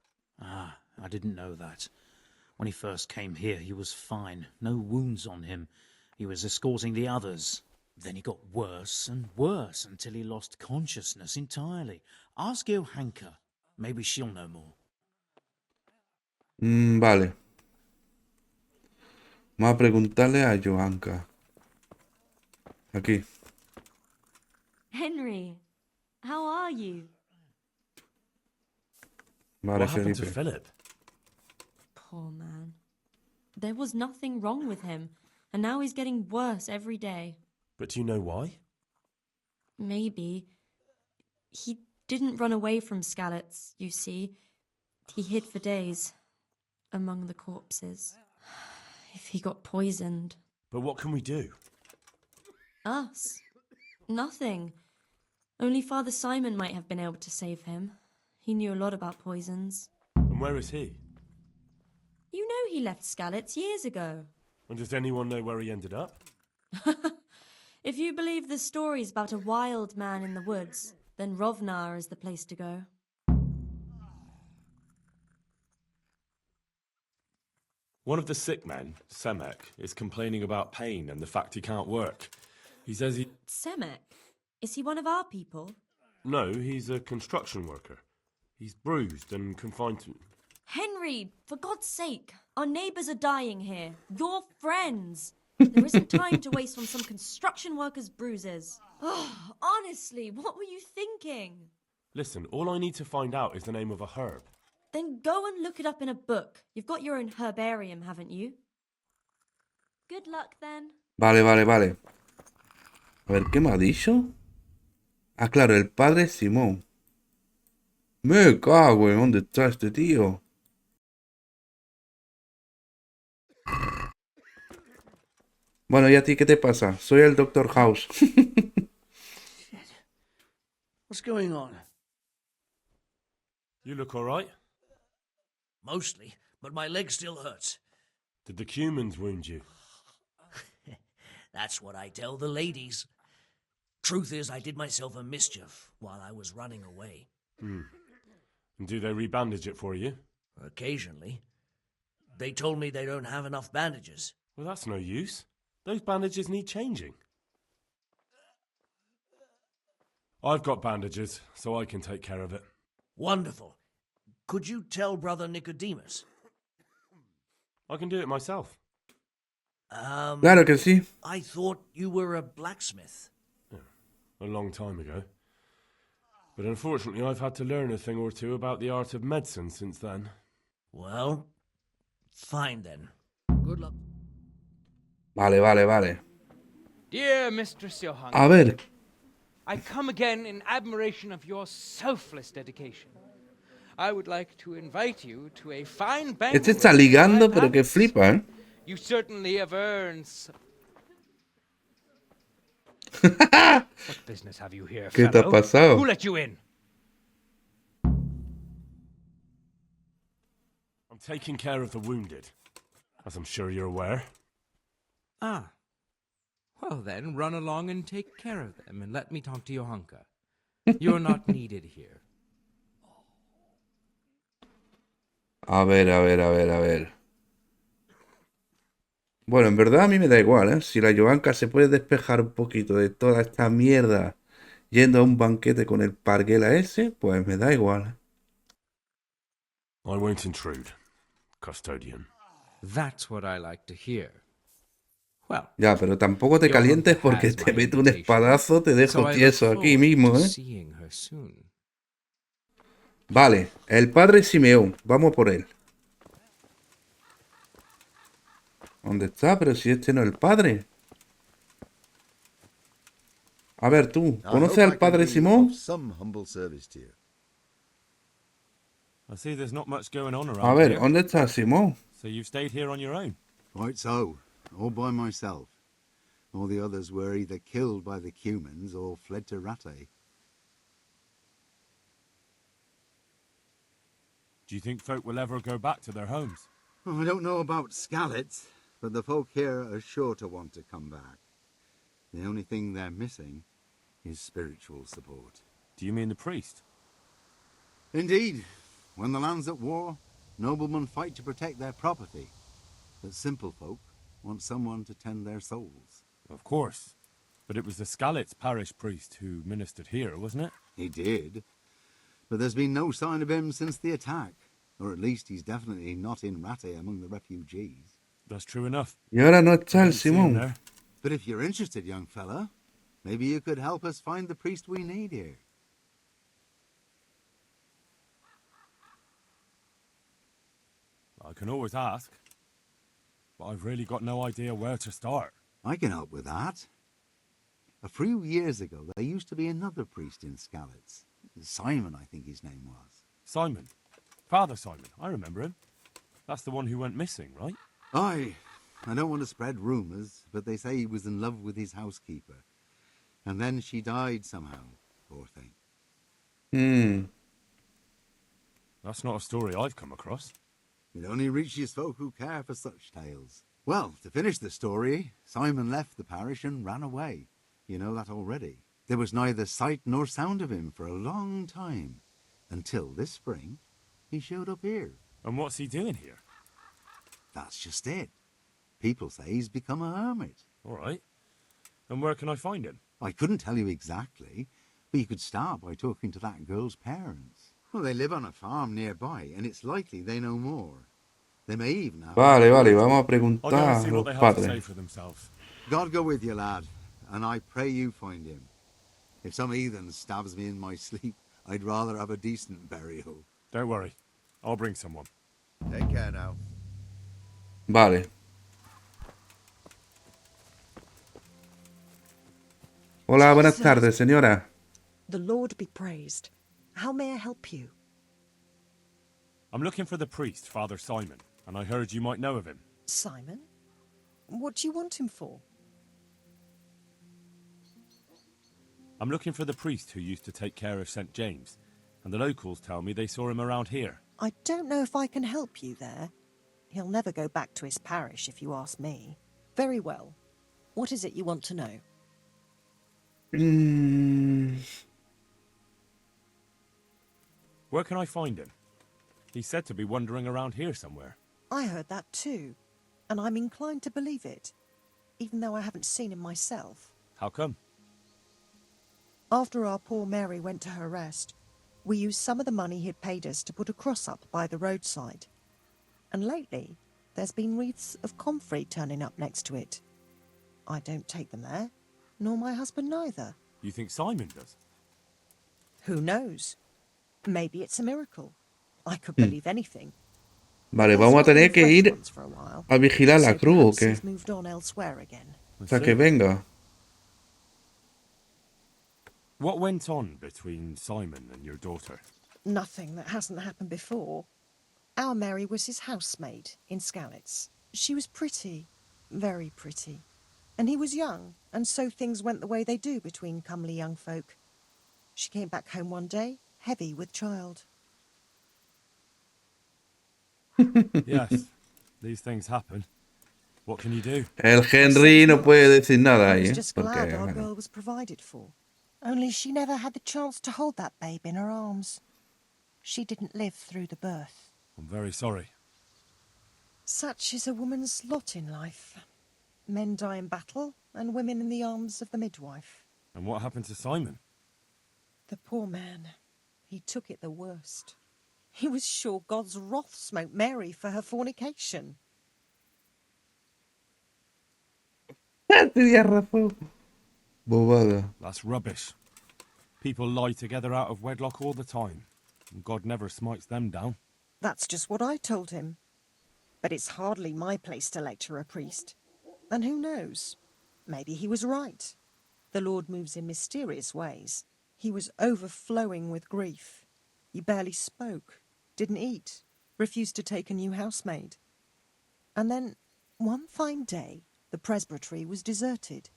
Ah, I didn't know that. When he first came here, he was fine. No wounds on him. He was escorting the others. Then he got worse and worse until he lost consciousness entirely. Ask Johanka. Maybe she'll know more. Vale. Vamos a preguntarle a Johanka. Aquí. Henry, how are you? Vale, What happened to Felipe. Philip? Poor man. There was nothing wrong with him, and now he's getting worse every day. But do you know why? Maybe. He didn't run away from Skalitz, you see. He hid for days among the corpses. If he got poisoned. But what can we do? Us? Nothing. Only Father Simon might have been able to save him. He knew a lot about poisons. And where is he? You know he left Skalitz years ago. And does anyone know where he ended up? If you believe the stories about a wild man in the woods, then Rovnar is the place to go. One of the sick men, Semek, is complaining about pain and the fact he can't work. He says he... Semek? Is he one of our people? No, he's a construction worker. He's bruised and confined to... Henry, for God's sake, our neighbours are dying here. You're friends. There isn't time to waste on some construction worker's bruises. Oh, honestly, what were you thinking? Listen, all I need to find out is the name of a herb. Then go and look it up in a book. You've got your own herbarium, haven't you? Good luck, then. Vale. A ver, ¿qué me ha dicho? Ah, claro, el padre Simón. Me cago en dónde está este tío. Bueno, ¿y a ti qué te pasa? Soy el Dr. House. What's going on? You look all right? Mostly, but my leg still hurts. Did the humans wound you? That's what I tell the ladies. Truth is, I did myself a mischief while I was running away. And do they rebandage it for you? Occasionally. They told me they don't have enough bandages. Well, that's no use. Those bandages need changing. I've got bandages, so I can take care of it. Wonderful. Could you tell Brother Nicodemus? I can do it myself. Claro que sí. I thought you were a blacksmith. A long time ago. But unfortunately, I've had to learn a thing or two about the art of medicine since then. Well, fine then. Good luck. Vale. Dear Mistress Johanna, A ver. I come again in admiration of your selfless dedication. I would like to invite you to a fine banquet. Este está ligando, pero que flipa, ¿eh? You certainly have earned. What business have you here, ¿Qué te ha fellow? pasado? Who let you in? I'm taking care of the wounded, as I'm sure you're aware. Ah. Well then, run along and take care of them, and let me talk to Johanka. You're not needed here. A ver. Bueno, en verdad a mí me da igual, ¿eh? Si la Johanka se puede despejar un poquito de toda esta mierda yendo a un banquete con el parguela ese, pues me da igual. I won't intrude, custodian. That's what I like to hear. Well, Ya, pero tampoco te calientes porque te meto un espadazo, te dejo tieso aquí mismo, ¿eh? Seeing her soon. Vale, el padre Simeón, vamos por él. ¿Dónde está? Pero si este no es el padre. A ver, tú, ¿conoces al padre Simón? I see there's not much going on around A ver, here. ¿dónde está Simón? So you've stayed here on your own? Quite so, all by myself. All the others were either killed by the humans or fled to Rattay. Do you think folk will ever go back to their homes? I don't know about Skalitz, but the folk here are sure to want to come back. The only thing they're missing is spiritual support. Do you mean the priest? Indeed. When the land's at war, noblemen fight to protect their property. But simple folk want someone to tend their souls. Of course. But it was the Skalitz parish priest who ministered here, wasn't it? He did. But there's been no sign of him since the attack. Or at least he's definitely not in Rattay among the refugees. That's true enough. Y ahora no está el Simón. But if you're interested, young fella, maybe you could help us find the priest we need here. I can always ask. But I've really got no idea where to start. I can help with that. A few years ago, there used to be another priest in Skalitz. Simon, I think his name was. Simon. Father Simon. I remember him. That's the one who went missing, right? Aye. I don't want to spread rumours, but they say he was in love with his housekeeper. And then she died somehow, poor thing. That's not a story I've come across. It only reaches folk who care for such tales. Well, to finish the story, Simon left the parish and ran away. You know that already. There was neither sight nor sound of him for a long time, until this spring he showed up here. And what's he doing here? That's just it. People say he's become a hermit. All right. And where can I find him? I couldn't tell you exactly, but you could start by talking to that girl's parents. Well, they live on a farm nearby, and it's likely they know more. They may even have... Vale, vale, vamos a I'll go preguntar and a see what los they have to say padres. for themselves. God go with you, lad, and I pray you find him. If some heathen stabs me in my sleep, I'd rather have a decent burial. Don't worry. I'll bring someone. Take care now. Vale. Hola, buenas tardes, señora. The Lord be praised. How may I help you? I'm looking for the priest, Father Simon, and I heard you might know of him. Simon? What do you want him for? I'm looking for the priest who used to take care of St. James, and the locals tell me they saw him around here. I don't know if I can help you there. He'll never go back to his parish, if you ask me. Very well. What is it you want to know? Where can I find him? He's said to be wandering around here somewhere. I heard that too, and I'm inclined to believe it, even though I haven't seen him myself. How come? After our poor Mary went to her rest, we used some of the money he'd paid us to put a cross up by the roadside. And lately, there's been wreaths of comfrey turning up next to it. I don't take them there, nor my husband neither. You think Simon does? Who knows? Maybe it's a miracle. I could believe anything. Vale, vamos a tener que ir a vigilar la cruz, ¿o qué? He's moved on elsewhere again. Hasta que venga. What went on between Simon and your daughter? Nothing that hasn't happened before. Our Mary was his housemaid in Skalitz. She was pretty, very pretty. And he was young, and so things went the way they do between comely young folk. She came back home one day, heavy with child. Yes, these things happen. What can you do? El Henry no puede decir nada ahí, I was ¿eh? just Porque, glad our bueno. girl was provided for. Only she never had the chance to hold that babe in her arms. She didn't live through the birth. I'm very sorry. Such is a woman's lot in life. Men die in battle, and women in the arms of the midwife. And what happened to Simon? The poor man. He took it the worst. He was sure God's wrath smote Mary for her fornication. Tenía razón. Bobada. That's rubbish. People lie together out of wedlock all the time, and God never smites them down. That's just what I told him. But it's hardly my place to lecture a priest. And who knows? Maybe he was right. The Lord moves in mysterious ways. He was overflowing with grief. He barely spoke, didn't eat, refused to take a new housemaid. And then, one fine day, the presbytery was deserted.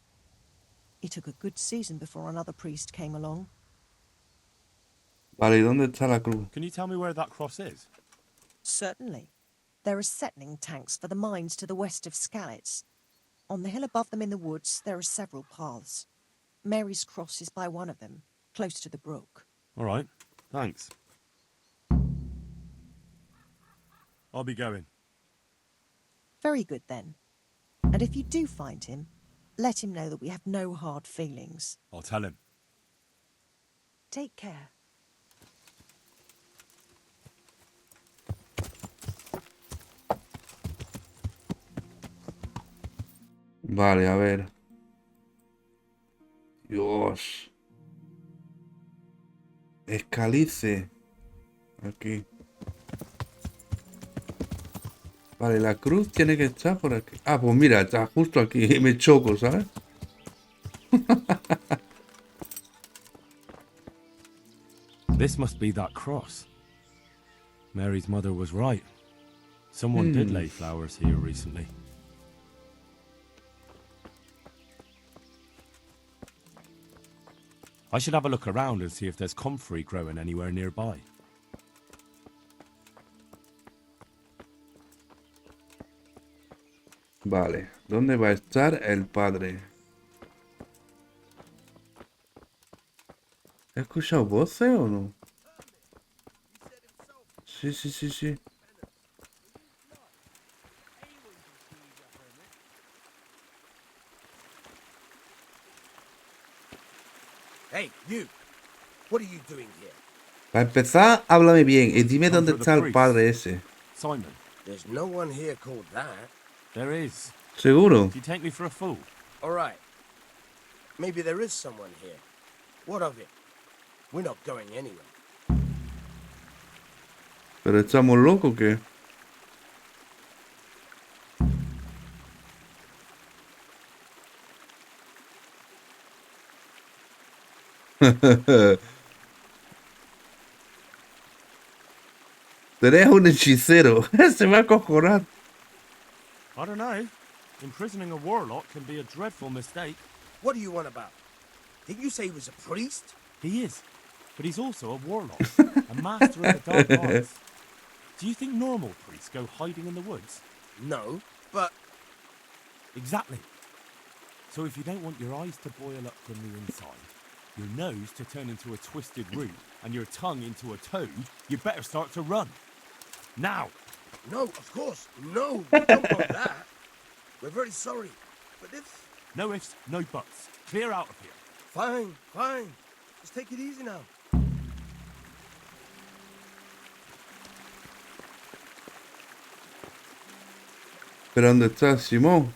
It took a good season before another priest came along. Vale, ¿y dónde está la cruz? Can you tell me where that cross is? Certainly. There are settling tanks for the mines to the west of Skalitz. On the hill above them in the woods, there are several paths. Mary's cross is by one of them, close to the brook. All right, thanks. I'll be going. Very good, then. And if you do find him, let him know that we have no hard feelings. I'll tell him. Take care. Vale, a ver. Dios. Escalice. Aquí. Vale, la cruz tiene que estar por aquí. Ah, pues mira, está justo aquí. Me choco, ¿sabes? This must be that cross. Mary's mother was right. Someone did lay flowers here recently. I should have a look around and see if there's comfrey growing anywhere nearby. Vale, ¿dónde va a estar el padre? ¿He escuchado voces o no? Sí, sí, sí, sí. Hey, you! What are you doing here? Para empezar, háblame bien y dime Come dónde for the está el priest. padre ese. Simon. There's no one here called that. There is. ¿Seguro? Do you take me for a fool? All right. Maybe there is someone here. What of it? We're not going anywhere. ¿Pero estamos locos o qué? Tenés un hechicero. Se va a acojonar. I don't know. Imprisoning a warlock can be a dreadful mistake. What do you want about? Didn't you say he was a priest? He is. But he's also a warlock. A master of the dark arts. Do you think normal priests go hiding in the woods? No, but... Exactly. So if you don't want your eyes to boil up from the inside, your nose to turn into a twisted root, and your tongue into a toad, you'd better start to run. Now! No, of course. No, we don't want that. We're very sorry. But if... No ifs, no buts. Clear out of here. Fine, fine. Just take it easy now. ¿Pero dónde está Simón?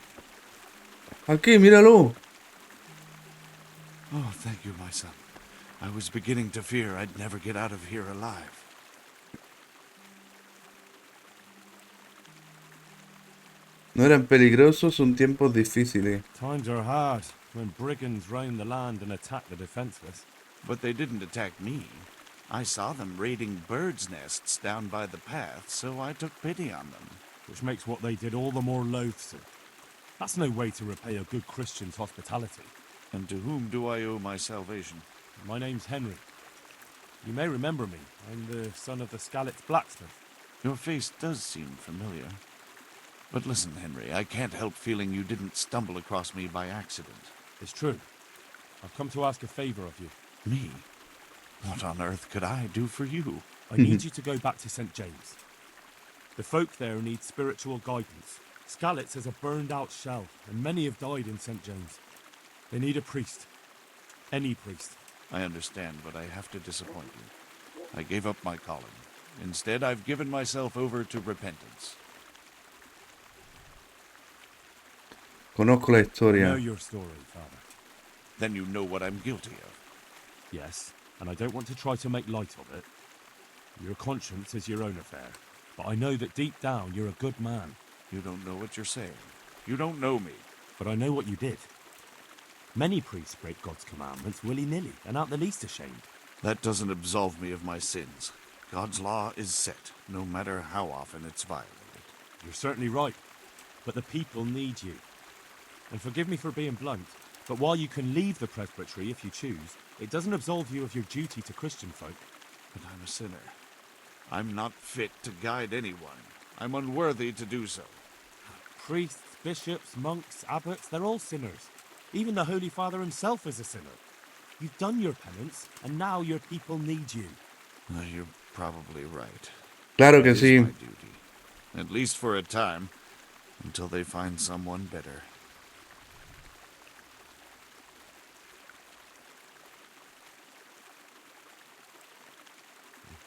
Aquí, míralo. Oh, thank you, my son. I was beginning to fear I'd never get out of here alive. No eran peligrosos, son tiempos difíciles. Times are hard when brigands roam the land and attack the defenseless. But they didn't attack me. I saw them raiding birds' nests down by the path, so I took pity on them. Which makes what they did all the more loathsome. That's no way to repay a good Christian's hospitality. And to whom do I owe my salvation? My name's Henry. You may remember me. I'm the son of the Skalitz blacksmith. Your face does seem familiar. But listen, Henry, I can't help feeling you didn't stumble across me by accident. It's true. I've come to ask a favor of you. Me? What on earth could I do for you? I need you to go back to St. James. The folk there need spiritual guidance. Skalitz has a burned-out shell, and many have died in St. James. They need a priest. Any priest. I understand, but I have to disappoint you. I gave up my calling. Instead, I've given myself over to repentance. Conozco la I historia. know your story, Father. Then you know what I'm guilty of. Yes, and I don't want to try to make light of it. Your conscience is your own affair. But I know that deep down you're a good man. You don't know what you're saying. You don't know me. But I know what you did. Many priests break God's commandments willy-nilly and aren't the least ashamed. That doesn't absolve me of my sins. God's law is set, no matter how often it's violated. You're certainly right. But the people need you. And forgive me for being blunt, but while you can leave the presbytery if you choose, it doesn't absolve you of your duty to Christian folk. But I'm a sinner. I'm not fit to guide anyone. I'm unworthy to do so. Priests, bishops, monks, abbots, they're all sinners. Even the Holy Father himself is a sinner. You've done your penance, and now your people need you. You're probably right. Claro que It is sí. my duty. At least for a time, until they find someone better.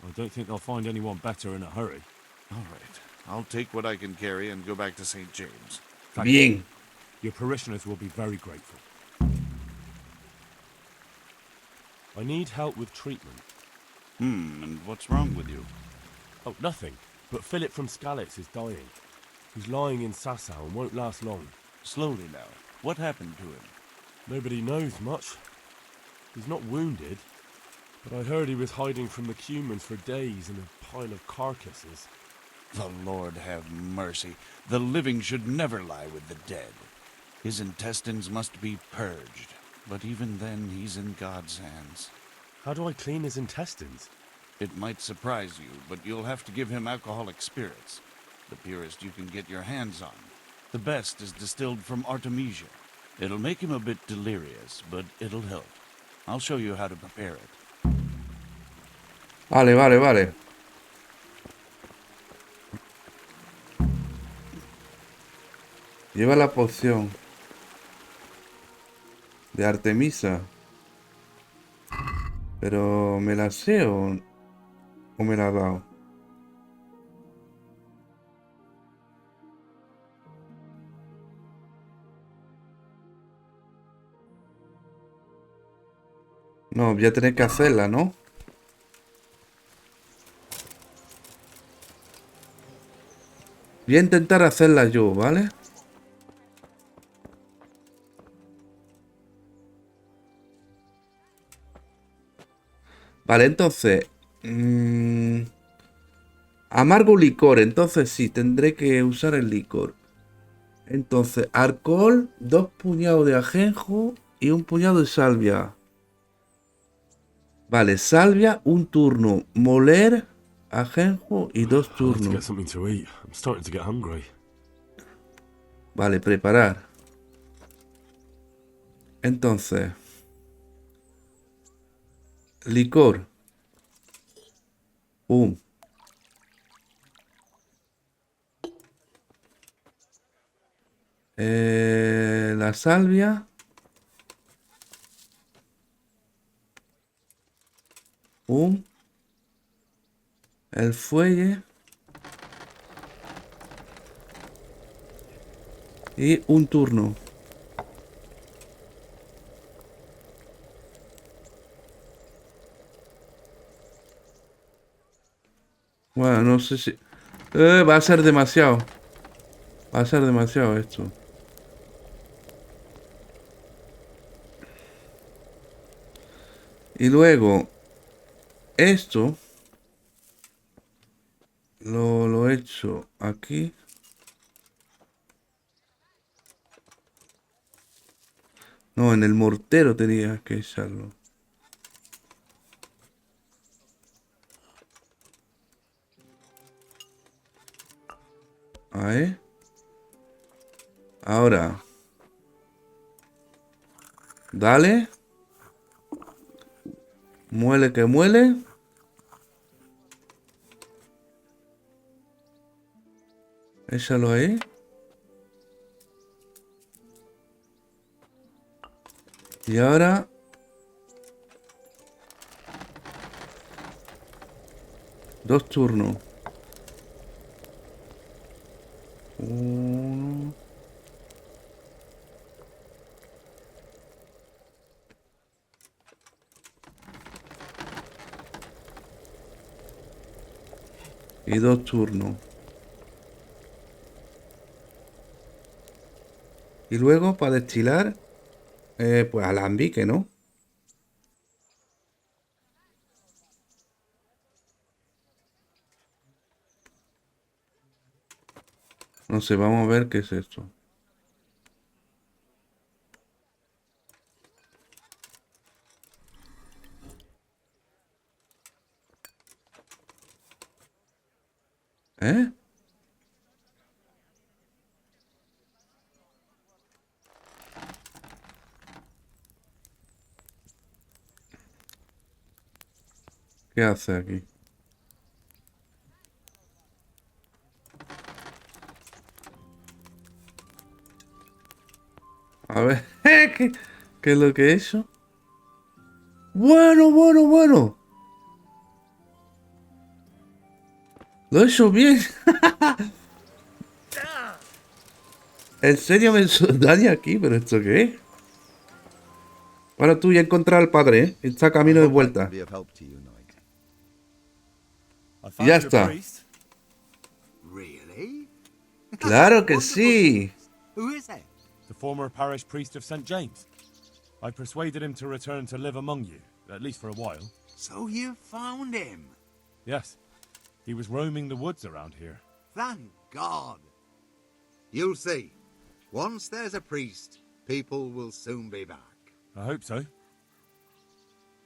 I don't think they'll find anyone better in a hurry. All right. I'll take what I can carry and go back to St. James. Thank Bien. you. Your parishioners will be very grateful. I need help with treatment. And what's wrong with you? Oh, nothing. But Philip from Skalitz is dying. He's lying in Sázava and won't last long. Slowly now. What happened to him? Nobody knows much. He's not wounded, but I heard he was hiding from the Cumans for days in a pile of carcasses. The Lord have mercy. The living should never lie with the dead. His intestines must be purged, but even then he's in God's hands. How do I clean his intestines? It might surprise you, but you'll have to give him alcoholic spirits. The purest you can get your hands on. The best is distilled from Artemisia. It'll make him a bit delirious, but it'll help. I'll show you how to prepare it. Vale, vale, vale. Lleva la poción de Artemisa. Pero ¿me la sé o me la ha dado? No, voy a tener que hacerla, ¿no? Voy a intentar hacerla yo, ¿vale? Vale, entonces... amargo licor, entonces sí, tendré que usar el licor. Entonces, alcohol, 2 puñados de ajenjo y 1 puñado de salvia. Vale, salvia, 1 turno. Moler, ajenjo y 2 turnos. Vale, preparar. Entonces, licor. La salvia. El fuelle. Y 1 turno. Bueno, no sé si... va a ser demasiado. Va a ser demasiado esto. Y luego... Esto... Lo he hecho aquí. No, en el mortero tenía que echarlo. Ahí. Ahora. Dale. Muele que muele. Échalo ahí. Y ahora... Dos turnos. 1. Y 2 turnos. Y luego para destilar, pues alambique, ¿no? No sé, vamos a ver qué es esto. ¿Eh? ¿Qué hace aquí? A ver, ¿qué es lo que he hecho? Bueno, bueno, bueno. Lo he hecho bien. ¿En serio me daña aquí? ¿Pero esto qué es? Bueno, tú ya encontrar al padre, ¿eh? Está camino de vuelta. Y ya está. Claro que sí. Who is it? The former parish priest of St. James. I persuaded him to return to live among you, at least for a while. So you found him? Yes. He was roaming the woods around here. Thank God. You'll see. Once there's a priest, people will soon be back. I hope so.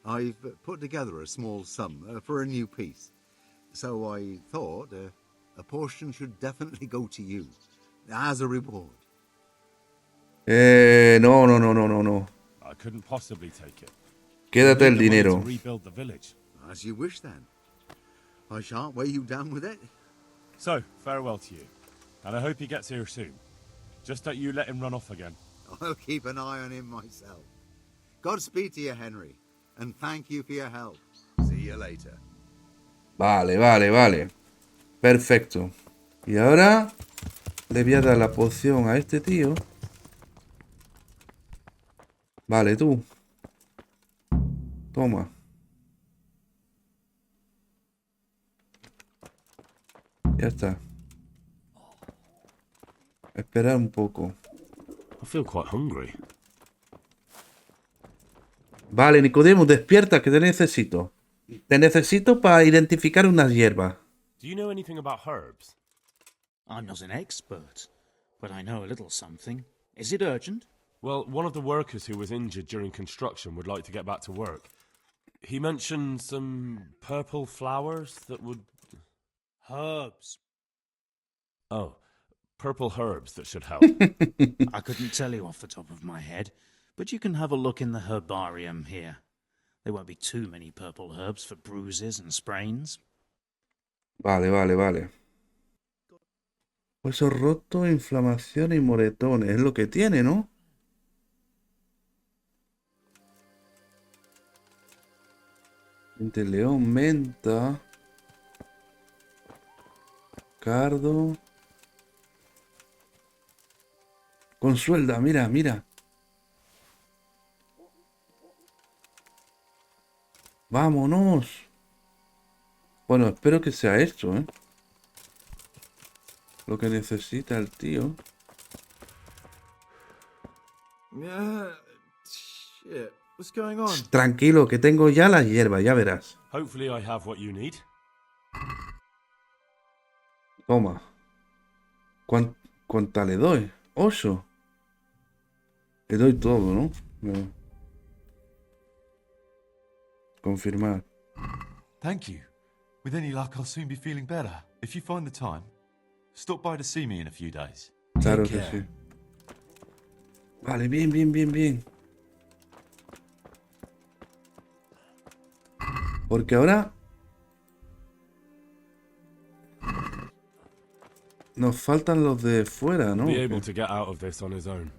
I've put together a small sum for a new piece. So I thought a portion should definitely go to you, as a reward. No. I couldn't possibly take it. Quédate el dinero. To rebuild the village. As you wish then. I shan't weigh you down with it. So, farewell to you. And I hope he gets here soon. Just don't you let him run off again. I'll keep an eye on him myself. Godspeed to you, Henry. And thank you for your help. See you later. Vale, vale, vale. Perfecto. Y ahora le voy a dar la poción a este tío. Vale, tú. Toma. Ya está. Esperar un poco. I feel quite hungry. Vale, Nicodemo, despierta, que te necesito. Te necesito para identificar unas hierbas. Do you know anything about herbs? I'm not an expert, but I know a little something. Is it urgent? Well, one of the workers who was injured during construction would like to get back to work. He mentioned some purple flowers that would... Herbs. Oh, purple herbs that should help. I couldn't tell you off the top of my head, but you can have a look in the herbarium here. There won't be too many purple herbs for bruises and sprains. Vale, vale, vale. Hueso roto, inflamación y moretones. Es lo que tiene, ¿no? Diente de león, menta. Cardo. Consuelda, mira, mira. Vámonos. Bueno, espero que sea esto, ¿eh? Lo que necesita el tío. Shit. What's going on? Tranquilo, que tengo ya la hierba, ya verás. Hopefully I have what you need. Toma. ¿Cuánta le doy? 8. Le doy todo, ¿no? No. Confirmar. Thank you. With any luck, I'll soon be feeling better. If you find the time, stop by to see me in a few days. Claro Take que care. sí. Vale, bien, bien, bien, bien. Porque ahora nos faltan los de fuera, ¿no? Be able to get out of this on his own.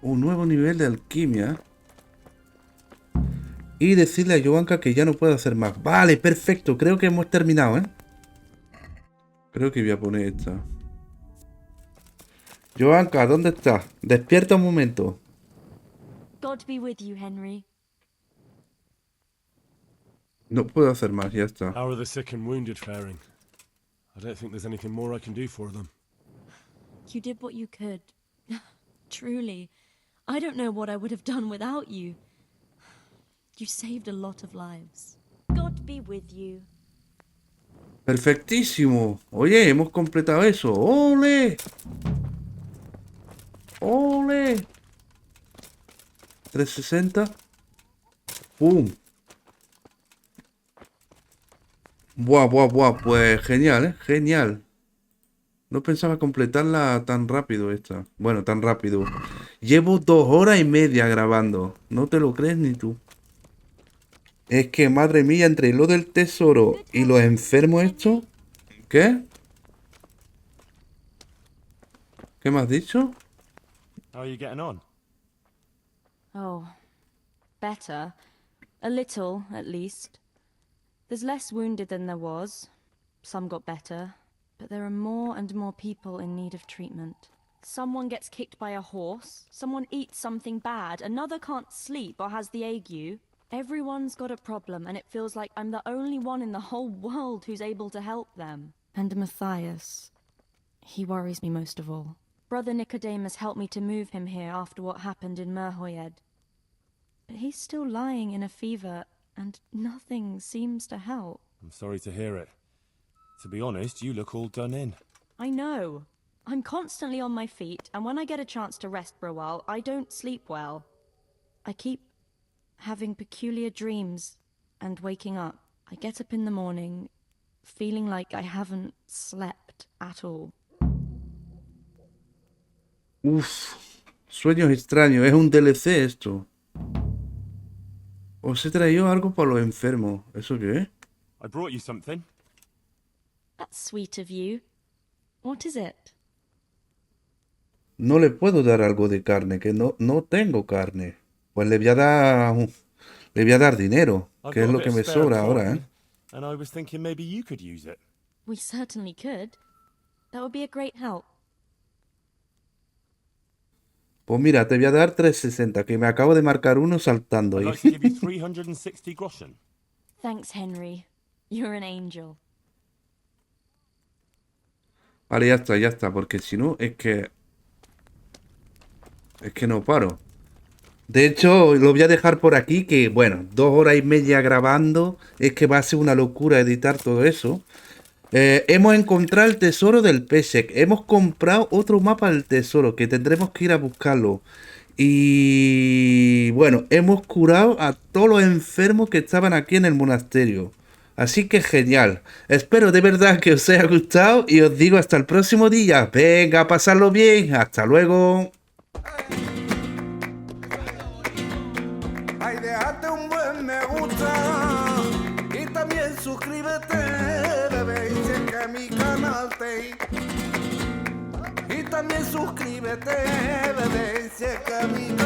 Un nuevo nivel de alquimia. Y decirle a Joanka que ya no puede hacer más. Vale, perfecto. Creo que hemos terminado, ¿eh? Creo que voy a poner esta. Joanka, ¿dónde estás? Despierta un momento. God be with you, Henry. No puedo hacer más, ya está. How are the sick and wounded faring? I don't think there's anything more I can do for them. You did what you could. Truly. I don't know what I would have done without you. You saved a lot of lives. God be with you. Perfectísimo. Oye, hemos completado eso. ¡Ole! ¡Ole! 360. ¡Pum! Buah, buah, buah. Pues genial, ¿eh? Genial. No pensaba completarla tan rápido esta. Bueno, tan rápido. Llevo 2 horas y media grabando. No te lo crees ni tú. Es que, madre mía, entre lo del tesoro y los enfermos estos... ¿Qué? ¿Qué me has dicho? How are you getting on? Oh, better. A little, at least. There's less wounded than there was. Some got better. But there are more and more people in need of treatment. Someone gets kicked by a horse. Someone eats something bad. Another can't sleep or has the ague. Everyone's got a problem, and it feels like I'm the only one in the whole world who's able to help them. And Matthias. He worries me most of all. Brother Nicodemus helped me to move him here after what happened in Merhoyed. But he's still lying in a fever, and nothing seems to help. I'm sorry to hear it. To be honest, you look all done in. I know. I'm constantly on my feet, and when I get a chance to rest for a while, I don't sleep well. I keep having peculiar dreams and waking up. I get up in the morning feeling like I haven't slept at all. Uf, sueños extraños. Es un DLC esto. Os he traído algo para los enfermos. ¿Eso qué es? I brought you something. That's sweet of you. What is it? No le puedo dar algo de carne, que no tengo carne. Pues le voy a dar dinero, I've que es got a lo bit que of me spare sobra ahora, coin, ¿eh? And I was thinking maybe you could use it. We certainly could. That would be a great help. Pues mira, te voy a dar 360, que me acabo de marcar uno saltando I'd ahí. like to give you 360 groschen. Thanks, Henry. You're an angel. Vale, ya está, porque si no, es que no paro. De hecho, lo voy a dejar por aquí, que bueno, 2 horas y media grabando, es que va a ser una locura editar todo eso. Hemos encontrado el tesoro del Jezhek. Hemos comprado otro mapa del tesoro, que tendremos que ir a buscarlo. Y bueno, hemos curado a todos los enfermos que estaban aquí en el monasterio. Así que genial. Espero de verdad que os haya gustado y os digo hasta el próximo día. Venga, a pasarlo bien. Hasta luego. Ay, déjate un buen me gusta y también suscríbete, bebé, y checa mi canal y también suscríbete, bebé, y checa mi canal.